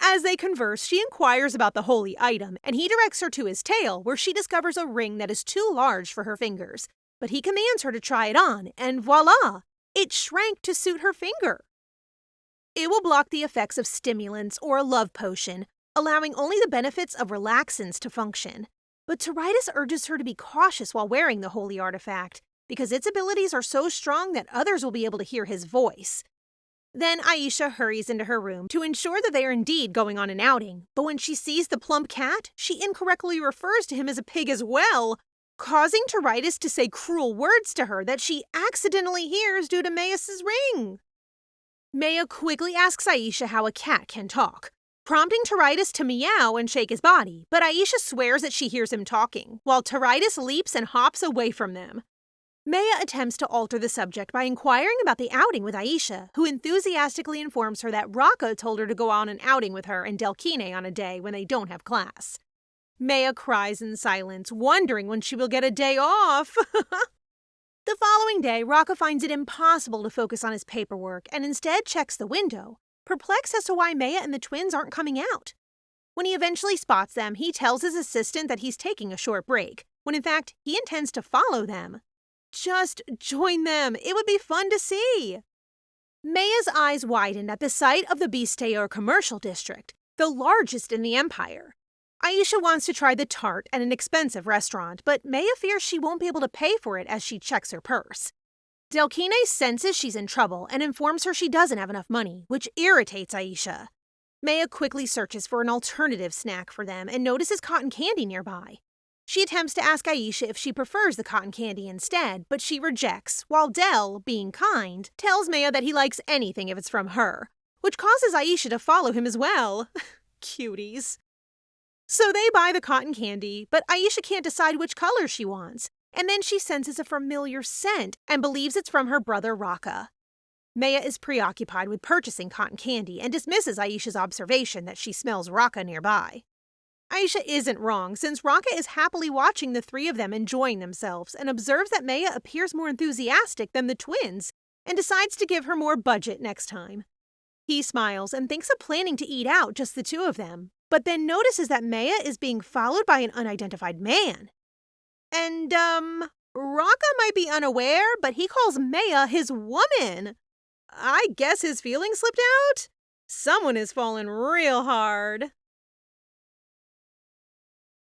As they converse, she inquires about the holy item, and he directs her to his tail, where she discovers a ring that is too large for her fingers. But he commands her to try it on, and voila! It shrank to suit her finger. It will block the effects of stimulants or a love potion, allowing only the benefits of relaxants to function. But Toritis urges her to be cautious while wearing the holy artifact, because its abilities are so strong that others will be able to hear his voice. Then Aisha hurries into her room to ensure that they are indeed going on an outing, but when she sees the plump cat, she incorrectly refers to him as a pig as well, causing Toritis to say cruel words to her that she accidentally hears due to Meia's ring. Meia quickly asks Aisha how a cat can talk, prompting Toritis to meow and shake his body, but Aisha swears that she hears him talking, while Toritis leaps and hops away from them. Meia attempts to alter the subject by inquiring about the outing with Aisha, who enthusiastically informs her that Rakha told her to go on an outing with her and Delkine on a day when they don't have class. Meia cries in silence, wondering when she will get a day off. The following day, Rakha finds it impossible to focus on his paperwork and instead checks the window, perplexed as to why Meia and the twins aren't coming out. When he eventually spots them, he tells his assistant that he's taking a short break, when in fact he intends to follow them. Just join them. It would be fun to see. Meia's eyes widened at the sight of the Bisteo commercial district, the largest in the empire. Aisha wants to try the tart at an expensive restaurant, but Meia fears she won't be able to pay for it as she checks her purse. Delkine senses she's in trouble and informs her she doesn't have enough money, which irritates Aisha. Meia quickly searches for an alternative snack for them and notices cotton candy nearby. She attempts to ask Aisha if she prefers the cotton candy instead, but she rejects, while Del, being kind, tells Meia that he likes anything if it's from her, which causes Aisha to follow him as well. Cuties. So they buy the cotton candy, but Aisha can't decide which color she wants, and then she senses a familiar scent and believes it's from her brother Rakha. Meia is preoccupied with purchasing cotton candy and dismisses Aisha's observation that she smells Rakha nearby. Aisha isn't wrong, since Rakha is happily watching the three of them enjoying themselves and observes that Meia appears more enthusiastic than the twins and decides to give her more budget next time. He smiles and thinks of planning to eat out just the two of them, but then notices that Meia is being followed by an unidentified man. And, Rakha might be unaware, but he calls Meia his woman. I guess his feelings slipped out? Someone has fallen real hard.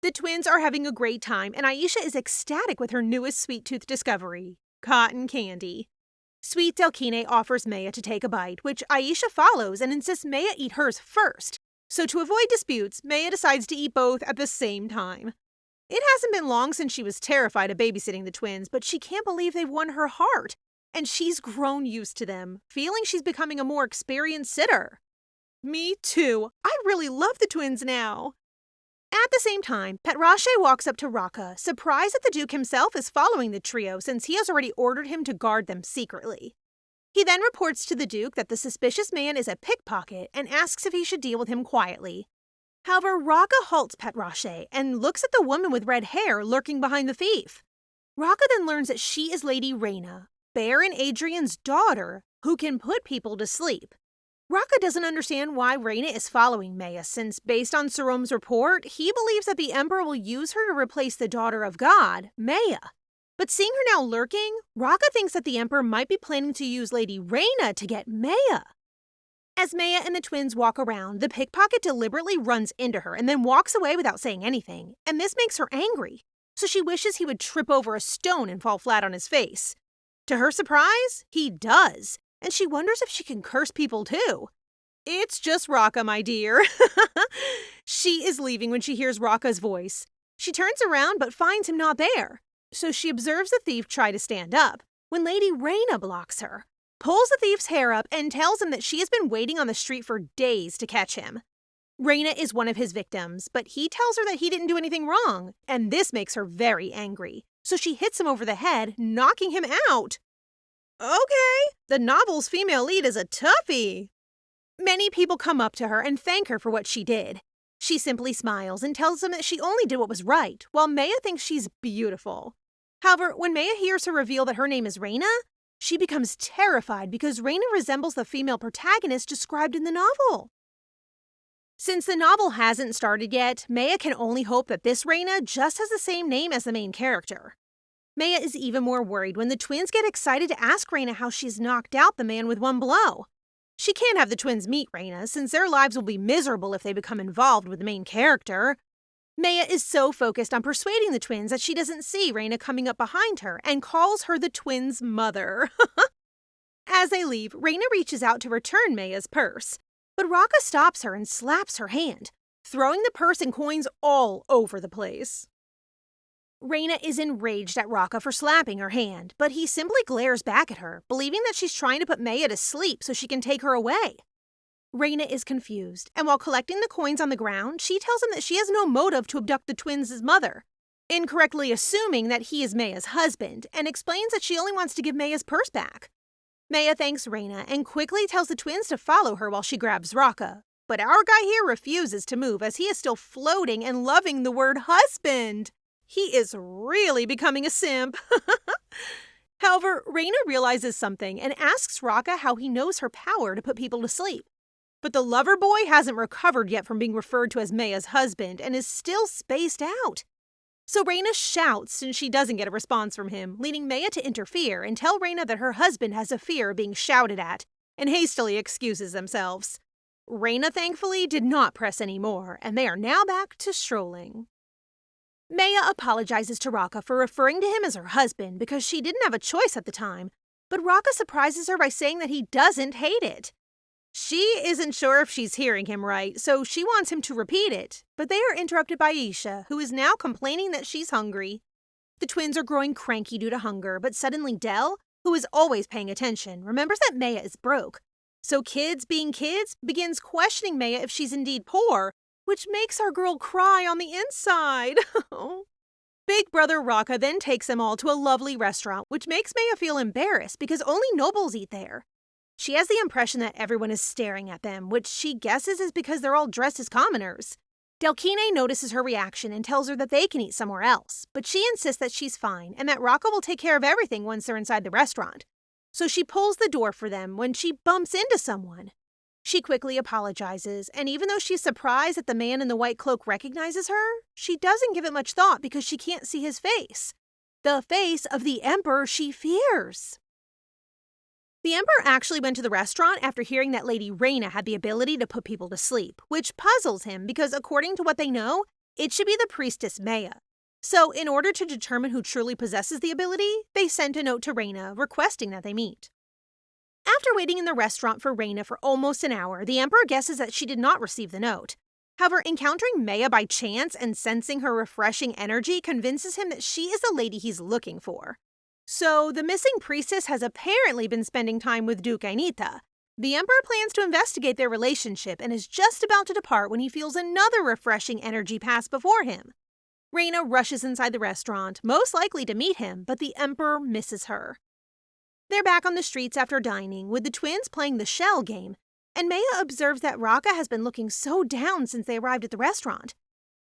The twins are having a great time, and Aisha is ecstatic with her newest sweet tooth discovery, cotton candy. Sweet Delkine offers Meia to take a bite, which Aisha follows and insists Meia eat hers first. So to avoid disputes, Meia decides to eat both at the same time. It hasn't been long since she was terrified of babysitting the twins, but she can't believe they've won her heart, and she's grown used to them, feeling she's becoming a more experienced sitter. Me too. I really love the twins now. At the same time, Petrache walks up to Rakha, surprised that the Duke himself is following the trio since he has already ordered him to guard them secretly. He then reports to the Duke that the suspicious man is a pickpocket and asks if he should deal with him quietly. However, Rakha halts Petrache and looks at the woman with red hair lurking behind the thief. Rakha then learns that she is Lady Reina, Baron Adrian's daughter, who can put people to sleep. Rakha doesn't understand why Reina is following Meia, since based on Sarome's report, he believes that the Emperor will use her to replace the daughter of God, Meia. But seeing her now lurking, Rakha thinks that the Emperor might be planning to use Lady Reina to get Meia. As Meia and the twins walk around, the pickpocket deliberately runs into her and then walks away without saying anything, and this makes her angry, so she wishes he would trip over a stone and fall flat on his face. To her surprise, he does, and she wonders if she can curse people too. It's just Rakha, my dear. She is leaving when she hears Rakha's voice. She turns around but finds him not there, so she observes the thief try to stand up, when Lady Reina blocks her, pulls the thief's hair up, and tells him that she has been waiting on the street for days to catch him. Reina is one of his victims, but he tells her that he didn't do anything wrong, and this makes her very angry. So she hits him over the head, knocking him out. Okay, the novel's female lead is a toughie. Many people come up to her and thank her for what she did. She simply smiles and tells them that she only did what was right, while Meia thinks she's beautiful. However, when Meia hears her reveal that her name is Reina, she becomes terrified because Reina resembles the female protagonist described in the novel. Since the novel hasn't started yet, Meia can only hope that this Reina just has the same name as the main character. Meia is even more worried when the twins get excited to ask Reina how she's knocked out the man with one blow. She can't have the twins meet Reina, since their lives will be miserable if they become involved with the main character. Meia is so focused on persuading the twins that she doesn't see Reina coming up behind her and calls her the twins' mother. As they leave, Reina reaches out to return Meia's purse, but Rakha stops her and slaps her hand, throwing the purse and coins all over the place. Reina is enraged at Rakha for slapping her hand, but he simply glares back at her, believing that she's trying to put Meia to sleep so she can take her away. Reina is confused, and while collecting the coins on the ground, she tells him that she has no motive to abduct the twins' mother, incorrectly assuming that he is Meia's husband, and explains that she only wants to give Meia's purse back. Meia thanks Reina and quickly tells the twins to follow her while she grabs Rakha, but our guy here refuses to move as he is still floating and loving the word husband. He is really becoming a simp. However, Reina realizes something and asks Rakha how he knows her power to put people to sleep. But the lover boy hasn't recovered yet from being referred to as Meia's husband and is still spaced out. So Reina shouts and she doesn't get a response from him, leading Meia to interfere and tell Reina that her husband has a fear of being shouted at and hastily excuses themselves. Reina, thankfully, did not press any more, and they are now back to strolling. Meia apologizes to Rakha for referring to him as her husband because she didn't have a choice at the time, but Rakha surprises her by saying that he doesn't hate it. She isn't sure if she's hearing him right, so she wants him to repeat it, but they are interrupted by Isha, who is now complaining that she's hungry. The twins are growing cranky due to hunger, but suddenly Del, who is always paying attention, remembers that Meia is broke. So kids being kids begins questioning Meia if she's indeed poor, which makes our girl cry on the inside. Big brother Rakha then takes them all to a lovely restaurant, which makes Meia feel embarrassed because only nobles eat there. She has the impression that everyone is staring at them, which she guesses is because they're all dressed as commoners. Delkine notices her reaction and tells her that they can eat somewhere else, but she insists that she's fine and that Rakha will take care of everything once they're inside the restaurant. So she pulls the door for them when she bumps into someone. She quickly apologizes, and even though she's surprised that the man in the white cloak recognizes her, she doesn't give it much thought because she can't see his face. The face of the emperor she fears. The emperor actually went to the restaurant after hearing that Lady Reina had the ability to put people to sleep, which puzzles him because according to what they know, it should be the priestess Meia. So in order to determine who truly possesses the ability, they sent a note to Reina requesting that they meet. After waiting in the restaurant for Reina for almost an hour, the emperor guesses that she did not receive the note. However, encountering Meia by chance and sensing her refreshing energy convinces him that she is the lady he's looking for. So, the missing priestess has apparently been spending time with Duke Aintia. The emperor plans to investigate their relationship and is just about to depart when he feels another refreshing energy pass before him. Reina rushes inside the restaurant, most likely to meet him, but the emperor misses her. They're back on the streets after dining, with the twins playing the shell game, and Meia observes that Rakha has been looking so down since they arrived at the restaurant.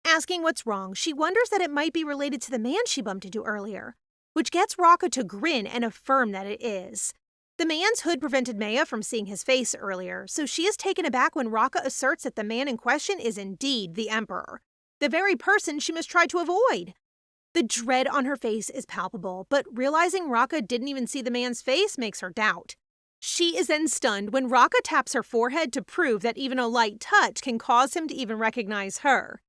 Asking what's wrong, she wonders that it might be related to the man she bumped into earlier, which gets Rakha to grin and affirm that it is. The man's hood prevented Meia from seeing his face earlier, so she is taken aback when Rakha asserts that the man in question is indeed the emperor, the very person she must try to avoid. The dread on her face is palpable, but realizing Rakha didn't even see the man's face makes her doubt. She is then stunned when Rakha taps her forehead to prove that even a light touch can cause him to even recognize her.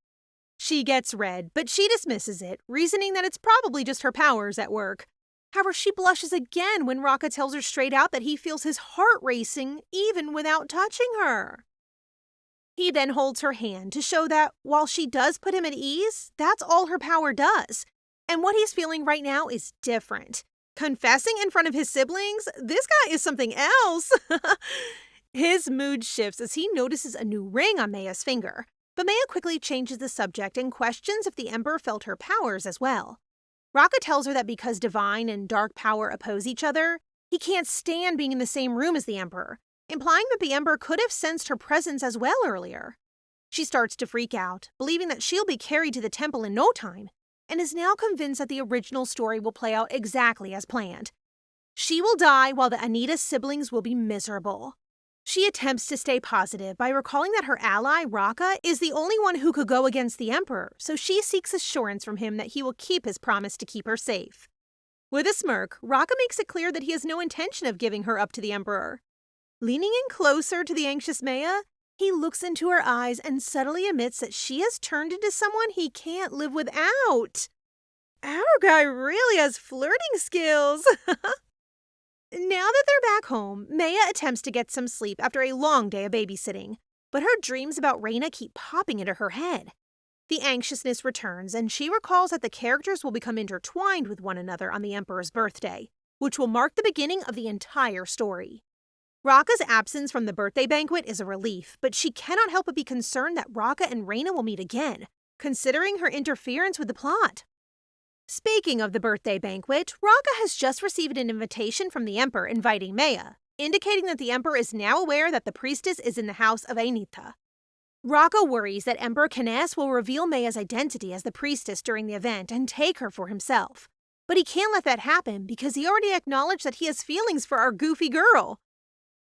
She gets red, but she dismisses it, reasoning that it's probably just her powers at work. However, she blushes again when Rakha tells her straight out that he feels his heart racing even without touching her. He then holds her hand to show that while she does put him at ease, that's all her power does. And what he's feeling right now is different. Confessing in front of his siblings, this guy is something else. His mood shifts as he notices a new ring on Meia's finger, but Meia quickly changes the subject and questions if the Emperor felt her powers as well. Rakha tells her that because divine and dark power oppose each other, he can't stand being in the same room as the Emperor, implying that the Emperor could have sensed her presence as well earlier. She starts to freak out, believing that she'll be carried to the temple in no time, and is now convinced that the original story will play out exactly as planned. She will die while the Ainita siblings will be miserable. She attempts to stay positive by recalling that her ally, Rakha, is the only one who could go against the Emperor, so she seeks assurance from him that he will keep his promise to keep her safe. With a smirk, Rakha makes it clear that he has no intention of giving her up to the Emperor. Leaning in closer to the anxious Meia, he looks into her eyes and subtly admits that she has turned into someone he can't live without. Our guy really has flirting skills. Now that they're back home, Meia attempts to get some sleep after a long day of babysitting, but her dreams about Reina keep popping into her head. The anxiousness returns, and she recalls that the characters will become intertwined with one another on the Emperor's birthday, which will mark the beginning of the entire story. Rakha's absence from the birthday banquet is a relief, but she cannot help but be concerned that Rakha and Reina will meet again, considering her interference with the plot. Speaking of the birthday banquet, Rakha has just received an invitation from the Emperor inviting Meia, indicating that the Emperor is now aware that the priestess is in the house of Ainita. Rakha worries that Emperor Kines will reveal Meia's identity as the priestess during the event and take her for himself. But he can't let that happen because he already acknowledged that he has feelings for our goofy girl.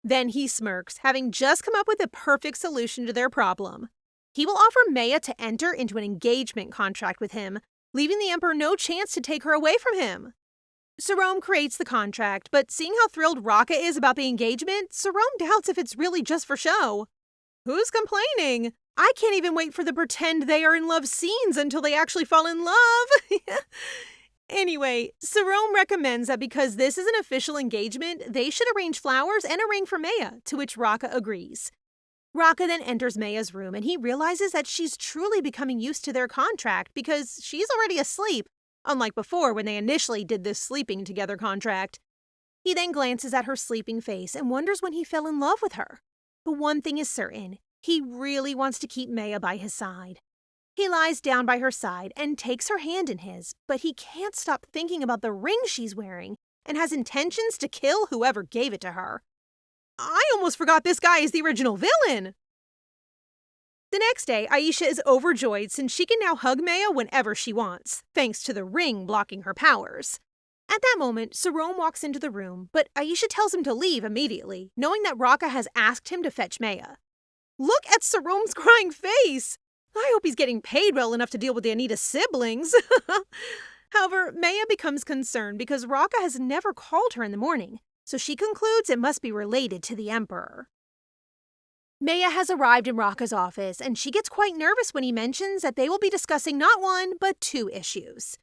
Then he smirks, having just come up with the perfect solution to their problem. He will offer Meia to enter into an engagement contract with him, leaving the Emperor no chance to take her away from him. Sarome creates the contract, but seeing how thrilled Rakha is about the engagement, Sarome doubts if it's really just for show. Who's complaining? I can't even wait for the pretend they are in love scenes until they actually fall in love. Anyway, Sarome recommends that because this is an official engagement, they should arrange flowers and a ring for Meia, to which Rakha agrees. Rakha then enters Meia's room and he realizes that she's truly becoming used to their contract because she's already asleep, unlike before when they initially did this sleeping together contract. He then glances at her sleeping face and wonders when he fell in love with her. But one thing is certain, he really wants to keep Meia by his side. He lies down by her side and takes her hand in his, but he can't stop thinking about the ring she's wearing and has intentions to kill whoever gave it to her. I almost forgot this guy is the original villain! The next day, Aisha is overjoyed since she can now hug Meia whenever she wants, thanks to the ring blocking her powers. At that moment, Sarome walks into the room, but Aisha tells him to leave immediately, knowing that Rakha has asked him to fetch Meia. Look at Sarome's crying face! I hope he's getting paid well enough to deal with the Ainita siblings. However, Meia becomes concerned because Rakha has never called her in the morning, so she concludes it must be related to the Emperor. Meia has arrived in Rakha's office, and she gets quite nervous when he mentions that they will be discussing not one, but two issues.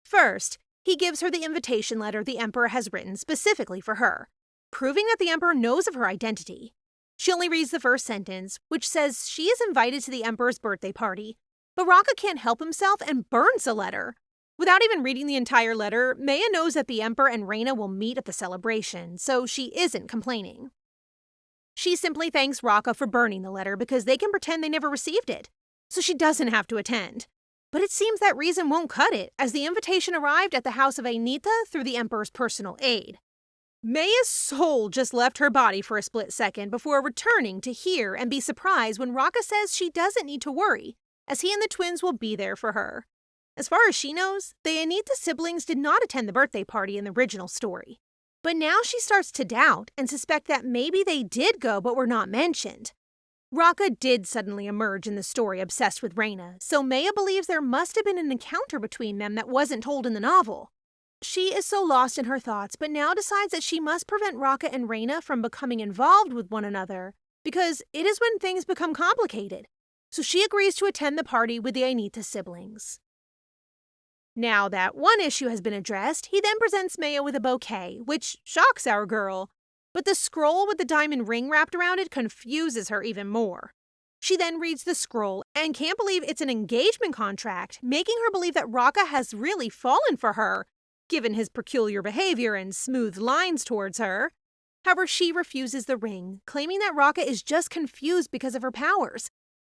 First, he gives her the invitation letter the Emperor has written specifically for her, proving that the Emperor knows of her identity. She only reads the first sentence, which says she is invited to the Emperor's birthday party, but Rakha can't help himself and burns the letter. Without even reading the entire letter, Meia knows that the Emperor and Reina will meet at the celebration, so she isn't complaining. She simply thanks Rakha for burning the letter because they can pretend they never received it, so she doesn't have to attend. But it seems that reason won't cut it, as the invitation arrived at the house of Ainita through the Emperor's personal aide. Meia's soul just left her body for a split second before returning to hear and be surprised when Rakha says she doesn't need to worry, as he and the twins will be there for her. As far as she knows, the Ainita siblings did not attend the birthday party in the original story. But now she starts to doubt and suspect that maybe they did go but were not mentioned. Rakha did suddenly emerge in the story obsessed with Reina, so Meia believes there must have been an encounter between them that wasn't told in the novel. She is so lost in her thoughts, but now decides that she must prevent Rakha and Reina from becoming involved with one another, because it is when things become complicated. So she agrees to attend the party with the Ainita siblings. Now that one issue has been addressed, he then presents Meia with a bouquet, which shocks our girl. But the scroll with the diamond ring wrapped around it confuses her even more. She then reads the scroll and can't believe it's an engagement contract, making her believe that Rakha has really fallen for her, given his peculiar behavior and smooth lines towards her. However, she refuses the ring, claiming that Rakha is just confused because of her powers,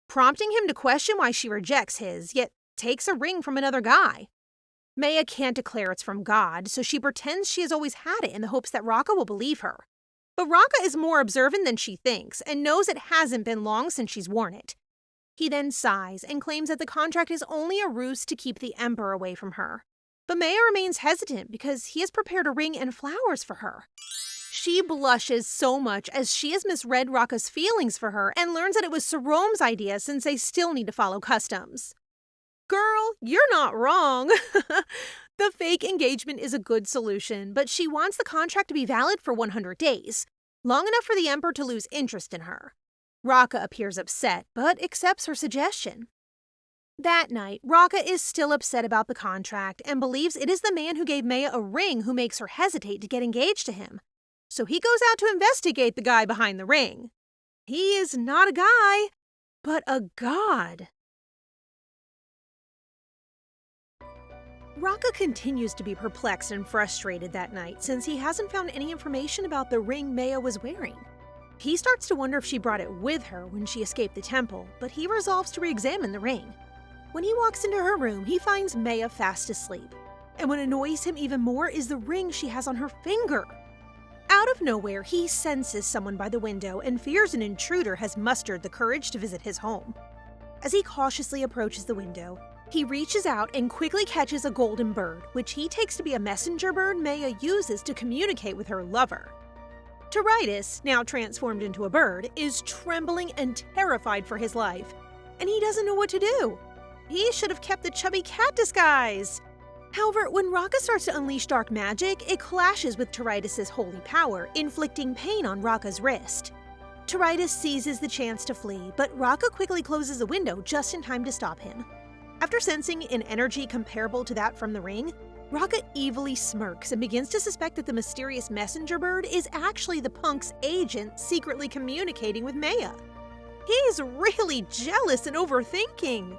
prompting him to question why she rejects his, yet takes a ring from another guy. Meia can't declare it's from God, so she pretends she has always had it in the hopes that Rakha will believe her. But Rakha is more observant than she thinks and knows it hasn't been long since she's worn it. He then sighs and claims that the contract is only a ruse to keep the Emperor away from her. But Meia remains hesitant because he has prepared a ring and flowers for her. She blushes so much as she has misread Rakha's feelings for her and learns that it was Sarome's idea since they still need to follow customs. Girl, you're not wrong. The fake engagement is a good solution, but she wants the contract to be valid for 100 days, long enough for the Emperor to lose interest in her. Rakha appears upset, but accepts her suggestion. That night, Rakha is still upset about the contract and believes it is the man who gave Meia a ring who makes her hesitate to get engaged to him. So he goes out to investigate the guy behind the ring. He is not a guy, but a god. Rakha continues to be perplexed and frustrated that night since he hasn't found any information about the ring Meia was wearing. He starts to wonder if she brought it with her when she escaped the temple, but he resolves to re-examine the ring. When he walks into her room, he finds Meia fast asleep. And what annoys him even more is the ring she has on her finger. Out of nowhere, he senses someone by the window and fears an intruder has mustered the courage to visit his home. As he cautiously approaches the window, he reaches out and quickly catches a golden bird, which he takes to be a messenger bird Meia uses to communicate with her lover. Tiritus, now transformed into a bird, is trembling and terrified for his life, and he doesn't know what to do. He should have kept the chubby cat disguise. However, when Rakha starts to unleash dark magic, it clashes with Tiritus' holy power, inflicting pain on Rakha's wrist. Tiritus seizes the chance to flee, but Rakha quickly closes the window just in time to stop him. After sensing an energy comparable to that from the ring, Rakha evilly smirks and begins to suspect that the mysterious messenger bird is actually the punk's agent secretly communicating with Meia. He's really jealous and overthinking.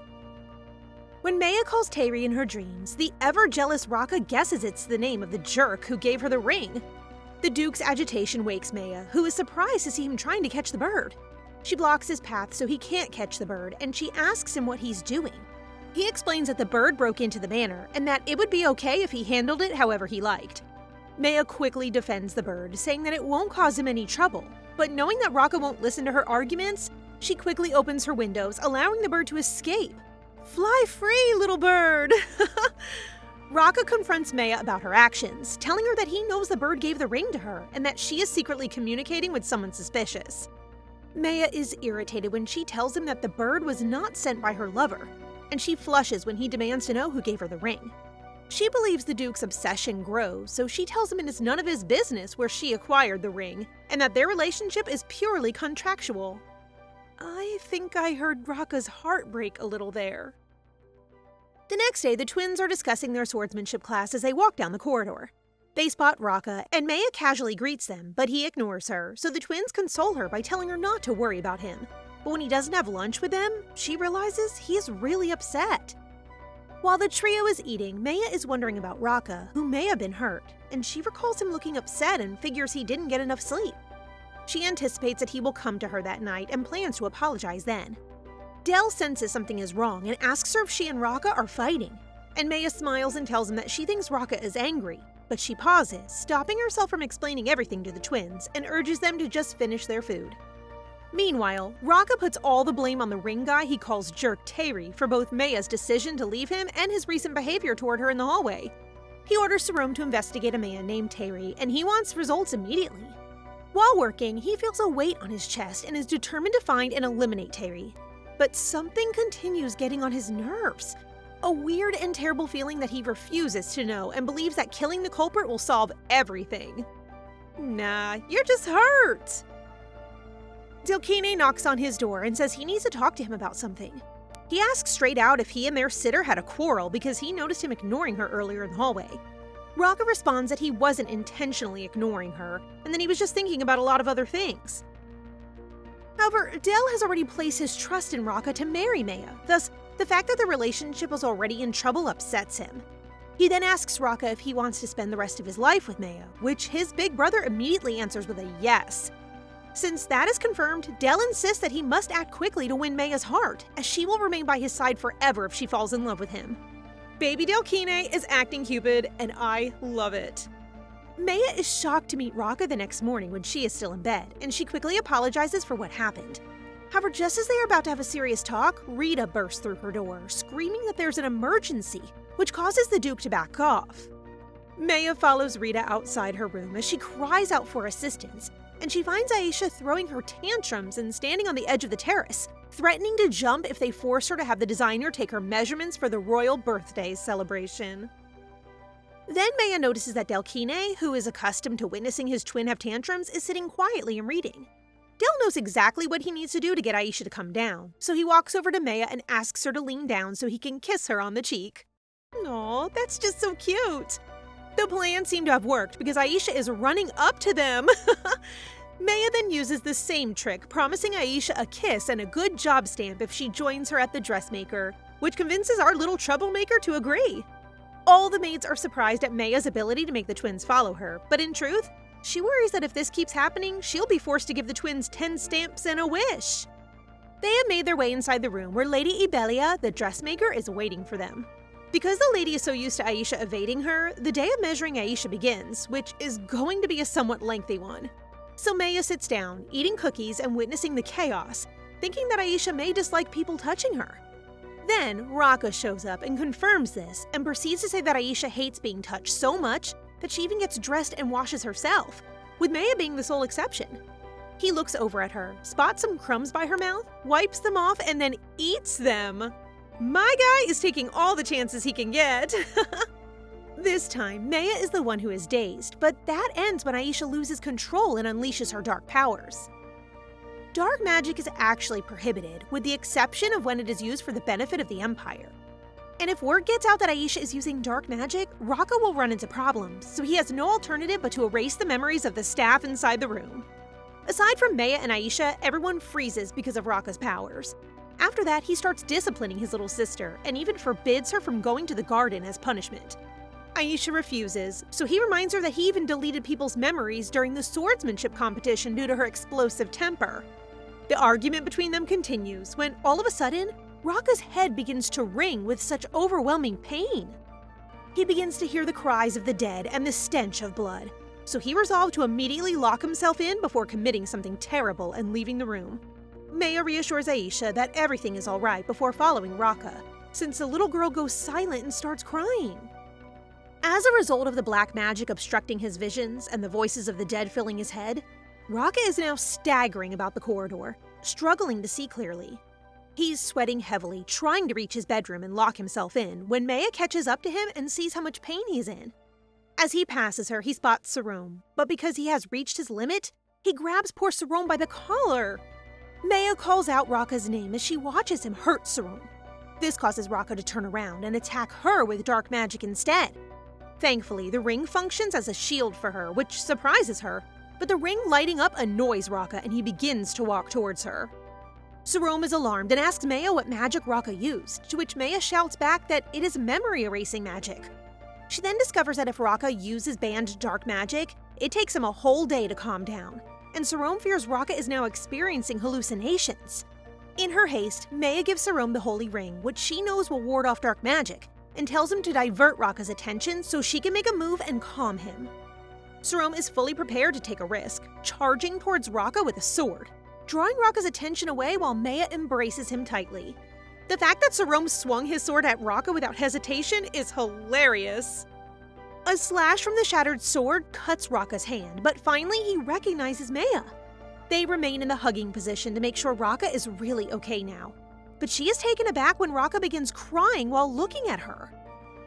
When Meia calls Tairi in her dreams, the ever-jealous Rakha guesses it's the name of the jerk who gave her the ring. The Duke's agitation wakes Meia, who is surprised to see him trying to catch the bird. She blocks his path so he can't catch the bird, and she asks him what he's doing. He explains that the bird broke into the manor, and that it would be okay if he handled it however he liked. Meia quickly defends the bird, saying that it won't cause him any trouble, but knowing that Rakha won't listen to her arguments, she quickly opens her windows, allowing the bird to escape. Fly free, little bird! Rakha confronts Meia about her actions, telling her that he knows the bird gave the ring to her and that she is secretly communicating with someone suspicious. Meia is irritated when she tells him that the bird was not sent by her lover, and she flushes when he demands to know who gave her the ring. She believes the Duke's obsession grows, so she tells him it is none of his business where she acquired the ring, and that their relationship is purely contractual. I think I heard Rakha's heart break a little there. The next day, the twins are discussing their swordsmanship class as they walk down the corridor. They spot Rakha, and Meia casually greets them, but he ignores her, so the twins console her by telling her not to worry about him. But when he doesn't have lunch with them, she realizes he is really upset. While the trio is eating, Meia is wondering about Rakha, who may have been hurt, and she recalls him looking upset and figures he didn't get enough sleep. She anticipates that he will come to her that night and plans to apologize then. Dell senses something is wrong and asks her if she and Rakha are fighting, and Meia smiles and tells him that she thinks Rakha is angry, but she pauses, stopping herself from explaining everything to the twins, and urges them to just finish their food. Meanwhile, Rakha puts all the blame on the ring guy he calls Jerk Tairi for both Meia's decision to leave him and his recent behavior toward her in the hallway. He orders Sarome to investigate a man named Tairi, and he wants results immediately. While working, he feels a weight on his chest and is determined to find and eliminate Tairi. But something continues getting on his nerves. A weird and terrible feeling that he refuses to know and believes that killing the culprit will solve everything. Nah, you're just hurt. Delkine knocks on his door and says he needs to talk to him about something. He asks straight out if he and their sitter had a quarrel because he noticed him ignoring her earlier in the hallway. Rakha responds that he wasn't intentionally ignoring her, and that he was just thinking about a lot of other things. However, Dell has already placed his trust in Rakha to marry Meia, thus, the fact that the relationship was already in trouble upsets him. He then asks Rakha if he wants to spend the rest of his life with Meia, which his big brother immediately answers with a yes. Since that is confirmed, Del insists that he must act quickly to win Meia's heart, as she will remain by his side forever if she falls in love with him. Baby Delkine is acting Cupid, and I love it. Meia is shocked to meet Rakha the next morning when she is still in bed, and she quickly apologizes for what happened. However, just as they are about to have a serious talk, Rita bursts through her door, screaming that there's an emergency, which causes the Duke to back off. Meia follows Rita outside her room as she cries out for assistance, and she finds Aisha throwing her tantrums and standing on the edge of the terrace, threatening to jump if they force her to have the designer take her measurements for the royal birthday celebration. Then Meia notices that Delkine, who is accustomed to witnessing his twin have tantrums, is sitting quietly and reading. Del knows exactly what he needs to do to get Aisha to come down, so he walks over to Meia and asks her to lean down so he can kiss her on the cheek. Aw, that's just so cute. The plan seemed to have worked because Aisha is running up to them. Meia then uses the same trick, promising Aisha a kiss and a good job stamp if she joins her at the dressmaker, which convinces our little troublemaker to agree. All the maids are surprised at Meia's ability to make the twins follow her, but in truth, she worries that if this keeps happening, she'll be forced to give the twins 10 stamps and a wish. They have made their way inside the room where Lady Ibelia, the dressmaker, is waiting for them. Because the lady is so used to Aisha evading her, the day of measuring Aisha begins, which is going to be a somewhat lengthy one. So Meia sits down, eating cookies and witnessing the chaos, thinking that Aisha may dislike people touching her. Then Rakha shows up and confirms this and proceeds to say that Aisha hates being touched so much that she even gets dressed and washes herself, with Meia being the sole exception. He looks over at her, spots some crumbs by her mouth, wipes them off, and then eats them. My guy is taking all the chances he can get. This time, Meia is the one who is dazed, but that ends when Aisha loses control and unleashes her dark powers. Dark magic is actually prohibited, with the exception of when it is used for the benefit of the Empire. And if word gets out that Aisha is using dark magic, Rakha will run into problems, so he has no alternative but to erase the memories of the staff inside the room. Aside from Meia and Aisha, everyone freezes because of Rakha's powers. After that, he starts disciplining his little sister, and even forbids her from going to the garden as punishment. Aisha refuses, so he reminds her that he even deleted people's memories during the swordsmanship competition due to her explosive temper. The argument between them continues when, all of a sudden, Rakha's head begins to ring with such overwhelming pain. He begins to hear the cries of the dead and the stench of blood, so he resolved to immediately lock himself in before committing something terrible and leaving the room. Meia reassures Aisha that everything is alright before following Rakha, since the little girl goes silent and starts crying. As a result of the black magic obstructing his visions and the voices of the dead filling his head, Rakha is now staggering about the corridor, struggling to see clearly. He's sweating heavily, trying to reach his bedroom and lock himself in, when Meia catches up to him and sees how much pain he's in. As he passes her, he spots Sarome, but because he has reached his limit, he grabs poor Sarome by the collar. Meia calls out Rakha's name as she watches him hurt Sarome. This causes Rakha to turn around and attack her with dark magic instead. Thankfully, the ring functions as a shield for her, which surprises her, but the ring lighting up annoys Rakha and he begins to walk towards her. Sarome is alarmed and asks Meia what magic Rakha used, to which Meia shouts back that it is memory-erasing magic. She then discovers that if Rakha uses banned dark magic, it takes him a whole day to calm down, and Sarome fears Rakha is now experiencing hallucinations. In her haste, Meia gives Sarome the holy ring, which she knows will ward off dark magic, and tells him to divert Rakha's attention so she can make a move and calm him. Sarome is fully prepared to take a risk, charging towards Rakha with a sword, drawing Rakha's attention away while Meia embraces him tightly. The fact that Sarome swung his sword at Rakha without hesitation is hilarious. A slash from the shattered sword cuts Rakha's hand, but finally he recognizes Meia. They remain in the hugging position to make sure Rakha is really okay now, but she is taken aback when Rakha begins crying while looking at her.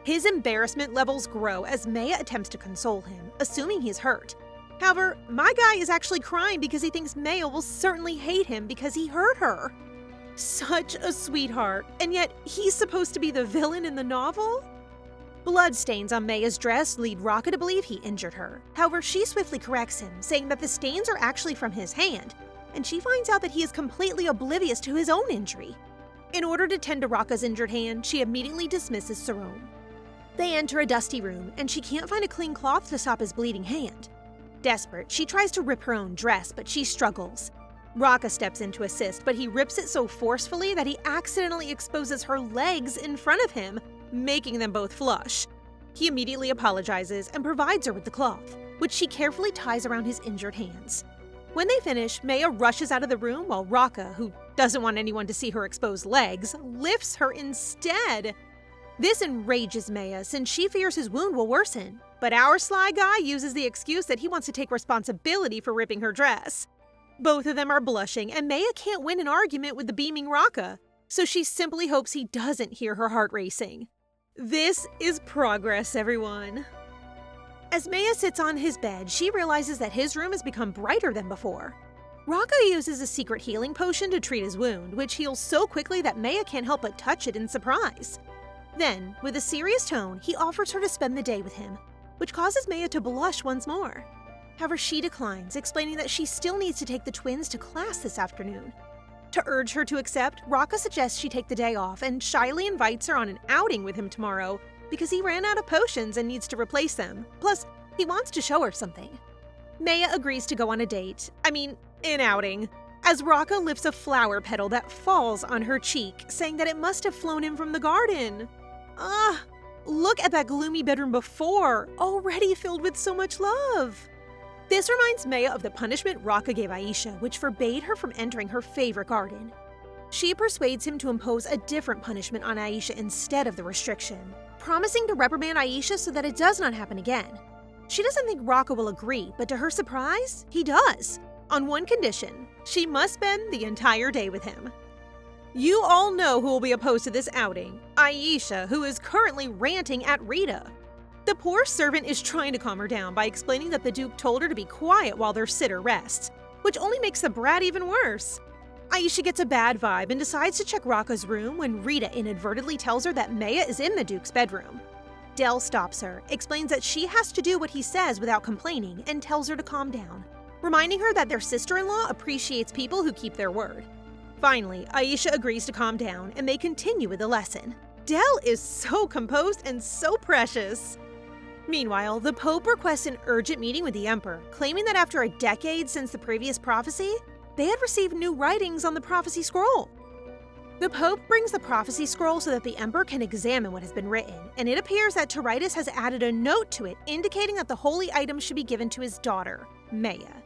His embarrassment levels grow as Meia attempts to console him, assuming he's hurt. However, my guy is actually crying because he thinks Meia will certainly hate him because he hurt her. Such a sweetheart, and yet he's supposed to be the villain in the novel? Bloodstains on Meia's dress lead Rakha to believe he injured her. However, she swiftly corrects him, saying that the stains are actually from his hand, and she finds out that he is completely oblivious to his own injury. In order to tend to Rakha's injured hand, she immediately dismisses Sarome. They enter a dusty room, and she can't find a clean cloth to stop his bleeding hand. Desperate, she tries to rip her own dress, but she struggles. Rakha steps in to assist, but he rips it so forcefully that he accidentally exposes her legs in front of him, making them both flush. He immediately apologizes and provides her with the cloth, which she carefully ties around his injured hands. When they finish, Meia rushes out of the room while Rakha, who doesn't want anyone to see her exposed legs, lifts her instead. This enrages Meia since she fears his wound will worsen, but our sly guy uses the excuse that he wants to take responsibility for ripping her dress. Both of them are blushing, and Meia can't win an argument with the beaming Rakha, so she simply hopes he doesn't hear her heart racing. This is progress, everyone. As Meia sits on his bed, she realizes that his room has become brighter than before. Rakha uses a secret healing potion to treat his wound, which heals so quickly that Meia can't help but touch it in surprise. Then, with a serious tone, he offers her to spend the day with him, which causes Meia to blush once more. However, she declines, explaining that she still needs to take the twins to class this afternoon. To urge her to accept, Rakha suggests she take the day off and shyly invites her on an outing with him tomorrow because he ran out of potions and needs to replace them. Plus, he wants to show her something. Meia agrees to go on a date. An outing. As Rakha lifts a flower petal that falls on her cheek, saying that it must have flown in from the garden. Look at that gloomy bedroom before, already filled with so much love. This reminds Meia of the punishment Rakha gave Aisha, which forbade her from entering her favorite garden. She persuades him to impose a different punishment on Aisha instead of the restriction, promising to reprimand Aisha so that it does not happen again. She doesn't think Rakha will agree, but to her surprise, he does. On one condition, she must spend the entire day with him. You all know who will be opposed to this outing, Aisha, who is currently ranting at Rita. The poor servant is trying to calm her down by explaining that the Duke told her to be quiet while their sitter rests, which only makes the brat even worse. Aisha gets a bad vibe and decides to check Rakha's room when Rita inadvertently tells her that Meia is in the Duke's bedroom. Dell stops her, explains that she has to do what he says without complaining, and tells her to calm down, reminding her that their sister-in-law appreciates people who keep their word. Finally, Aisha agrees to calm down, and they continue with the lesson. Dell is so composed and so precious. Meanwhile, the Pope requests an urgent meeting with the Emperor, claiming that after a decade since the previous prophecy, they had received new writings on the prophecy scroll. The Pope brings the prophecy scroll so that the Emperor can examine what has been written, and it appears that Tiritis has added a note to it indicating that the holy item should be given to his daughter, Meia.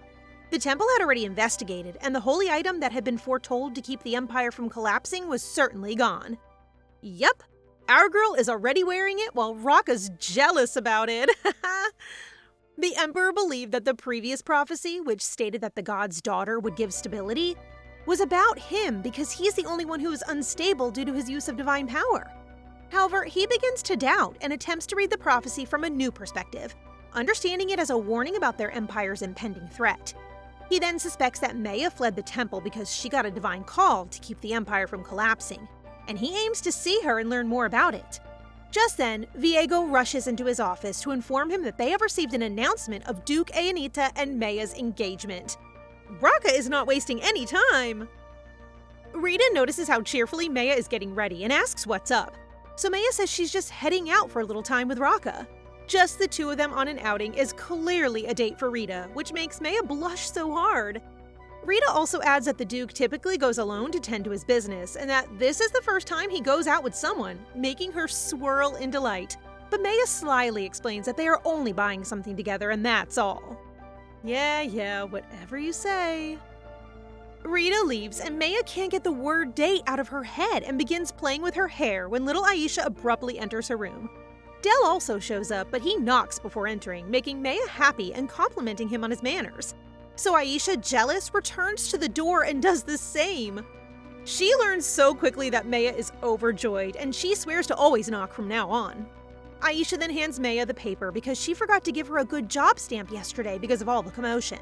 The temple had already investigated, and the holy item that had been foretold to keep the empire from collapsing was certainly gone. Yup, our girl is already wearing it while Rakha's jealous about it. The Emperor believed that the previous prophecy, which stated that the god's daughter would give stability, was about him because he's the only one who is unstable due to his use of divine power. However, he begins to doubt and attempts to read the prophecy from a new perspective, understanding it as a warning about their empire's impending threat. He then suspects that Meia fled the temple because she got a divine call to keep the empire from collapsing, and he aims to see her and learn more about it. Just then, Viego rushes into his office to inform him that they have received an announcement of Duke Aintia and Meia's engagement. Rakha is not wasting any time! Rita notices how cheerfully Meia is getting ready and asks what's up, so Meia says she's just heading out for a little time with Rakha. Just the two of them on an outing is clearly a date for Rita, which makes Meia blush so hard. Rita also adds that the Duke typically goes alone to tend to his business, and that this is the first time he goes out with someone, making her swirl in delight. But Meia slyly explains that they are only buying something together and that's all. Yeah, whatever you say. Rita leaves and Meia can't get the word date out of her head and begins playing with her hair when little Aisha abruptly enters her room. Dell also shows up, but he knocks before entering, making Meia happy and complimenting him on his manners. So Aisha, jealous, returns to the door and does the same. She learns so quickly that Meia is overjoyed, and she swears to always knock from now on. Aisha then hands Meia the paper because she forgot to give her a good job stamp yesterday because of all the commotion.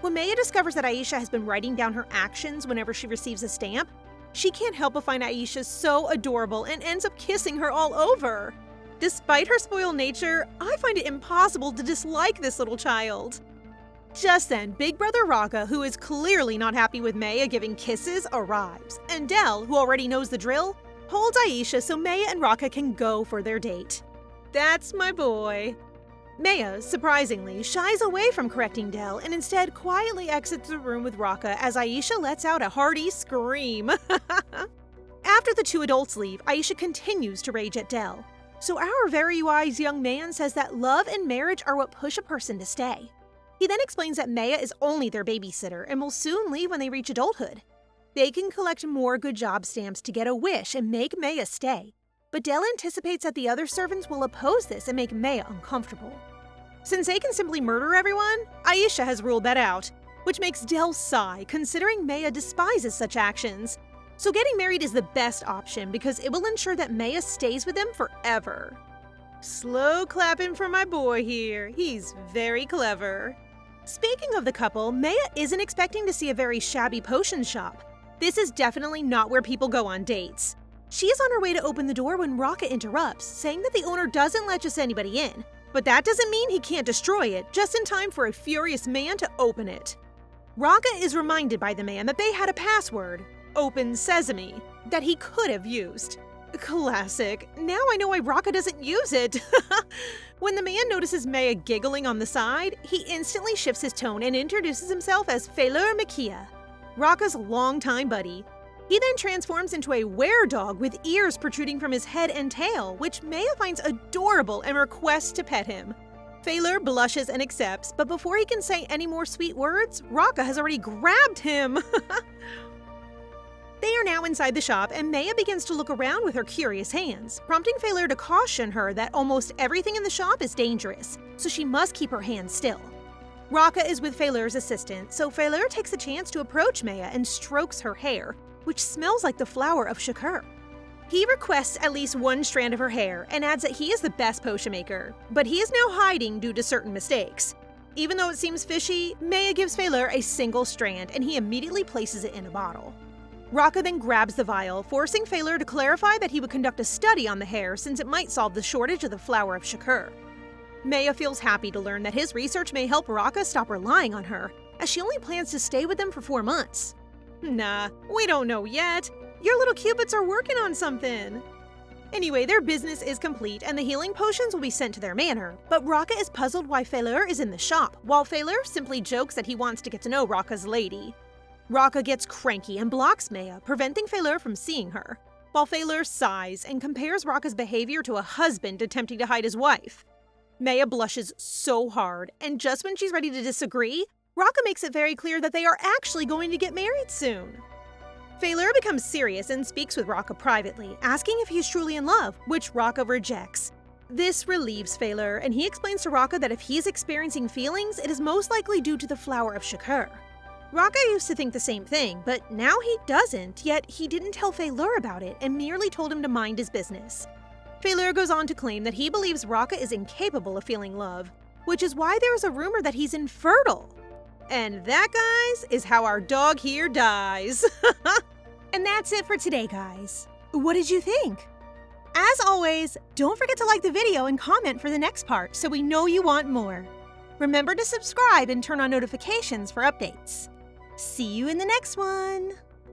When Meia discovers that Aisha has been writing down her actions whenever she receives a stamp, she can't help but find Aisha so adorable and ends up kissing her all over. Despite her spoiled nature, I find it impossible to dislike this little child. Just then, Big Brother Rakha, who is clearly not happy with Meia giving kisses, arrives, and Dell, who already knows the drill, holds Aisha so Meia and Rakha can go for their date. That's my boy. Meia, surprisingly, shies away from correcting Del and instead quietly exits the room with Rakha as Aisha lets out a hearty scream. After the two adults leave, Aisha continues to rage at Del. So our very wise young man says that love and marriage are what push a person to stay. He then explains that Meia is only their babysitter and will soon leave when they reach adulthood. They can collect more good job stamps to get a wish and make Meia stay. But Del anticipates that the other servants will oppose this and make Meia uncomfortable. Since they can simply murder everyone, Aisha has ruled that out, which makes Del sigh considering Meia despises such actions. So getting married is the best option because it will ensure that Meia stays with them forever. Slow clapping for my boy here, he's very clever. Speaking of the couple, Meia isn't expecting to see a very shabby potion shop. This is definitely not where people go on dates. She is on her way to open the door when Rakha interrupts, saying that the owner doesn't let just anybody in. But that doesn't mean he can't destroy it, just in time for a furious man to open it. Rakha is reminded by the man that they had a password, Open Sesame, that he could have used. Classic. Now I know why Rakha doesn't use it. When the man notices Meia giggling on the side, he instantly shifts his tone and introduces himself as Flower of Shakir, Rakha's longtime buddy. He then transforms into a were-dog with ears protruding from his head and tail, which Meia finds adorable and requests to pet him. Flower blushes and accepts, but before he can say any more sweet words, Rakha has already grabbed him. They are now inside the shop, and Meia begins to look around with her curious hands, prompting Flower to caution her that almost everything in the shop is dangerous, so she must keep her hands still. Rakha is with Flower's assistant, so Flower takes a chance to approach Meia and strokes her hair, which smells like the Flower of Shakir. He requests at least one strand of her hair and adds that he is the best potion maker, but he is now hiding due to certain mistakes. Even though it seems fishy, Meia gives Flower a single strand and he immediately places it in a bottle. Rakha then grabs the vial, forcing Flower to clarify that he would conduct a study on the hair since it might solve the shortage of the Flower of Shakir. Meia feels happy to learn that his research may help Rakha stop relying on her, as she only plans to stay with them for 4 months. Nah, we don't know yet. Your little cupids are working on something. Anyway, their business is complete and the healing potions will be sent to their manor, but Rakha is puzzled why Flower is in the shop, while Flower simply jokes that he wants to get to know Rakha's lady. Rakha gets cranky and blocks Meia, preventing Flower from seeing her, while Flower sighs and compares Rakha's behavior to a husband attempting to hide his wife. Meia blushes so hard, and just when she's ready to disagree, Rakha makes it very clear that they are actually going to get married soon. Flower becomes serious and speaks with Rakha privately, asking if he is truly in love, which Rakha rejects. This relieves Flower, and he explains to Rakha that if he is experiencing feelings, it is most likely due to the Flower of Shakir. Rakha used to think the same thing, but now he doesn't, yet he didn't tell Flower about it and merely told him to mind his business. Flower goes on to claim that he believes Rakha is incapable of feeling love, which is why there is a rumor that he's infertile. And that, guys, is how our dog here dies. And that's it for today, guys. What did you think? As always, don't forget to like the video and comment for the next part so we know you want more. Remember to subscribe and turn on notifications for updates. See you in the next one!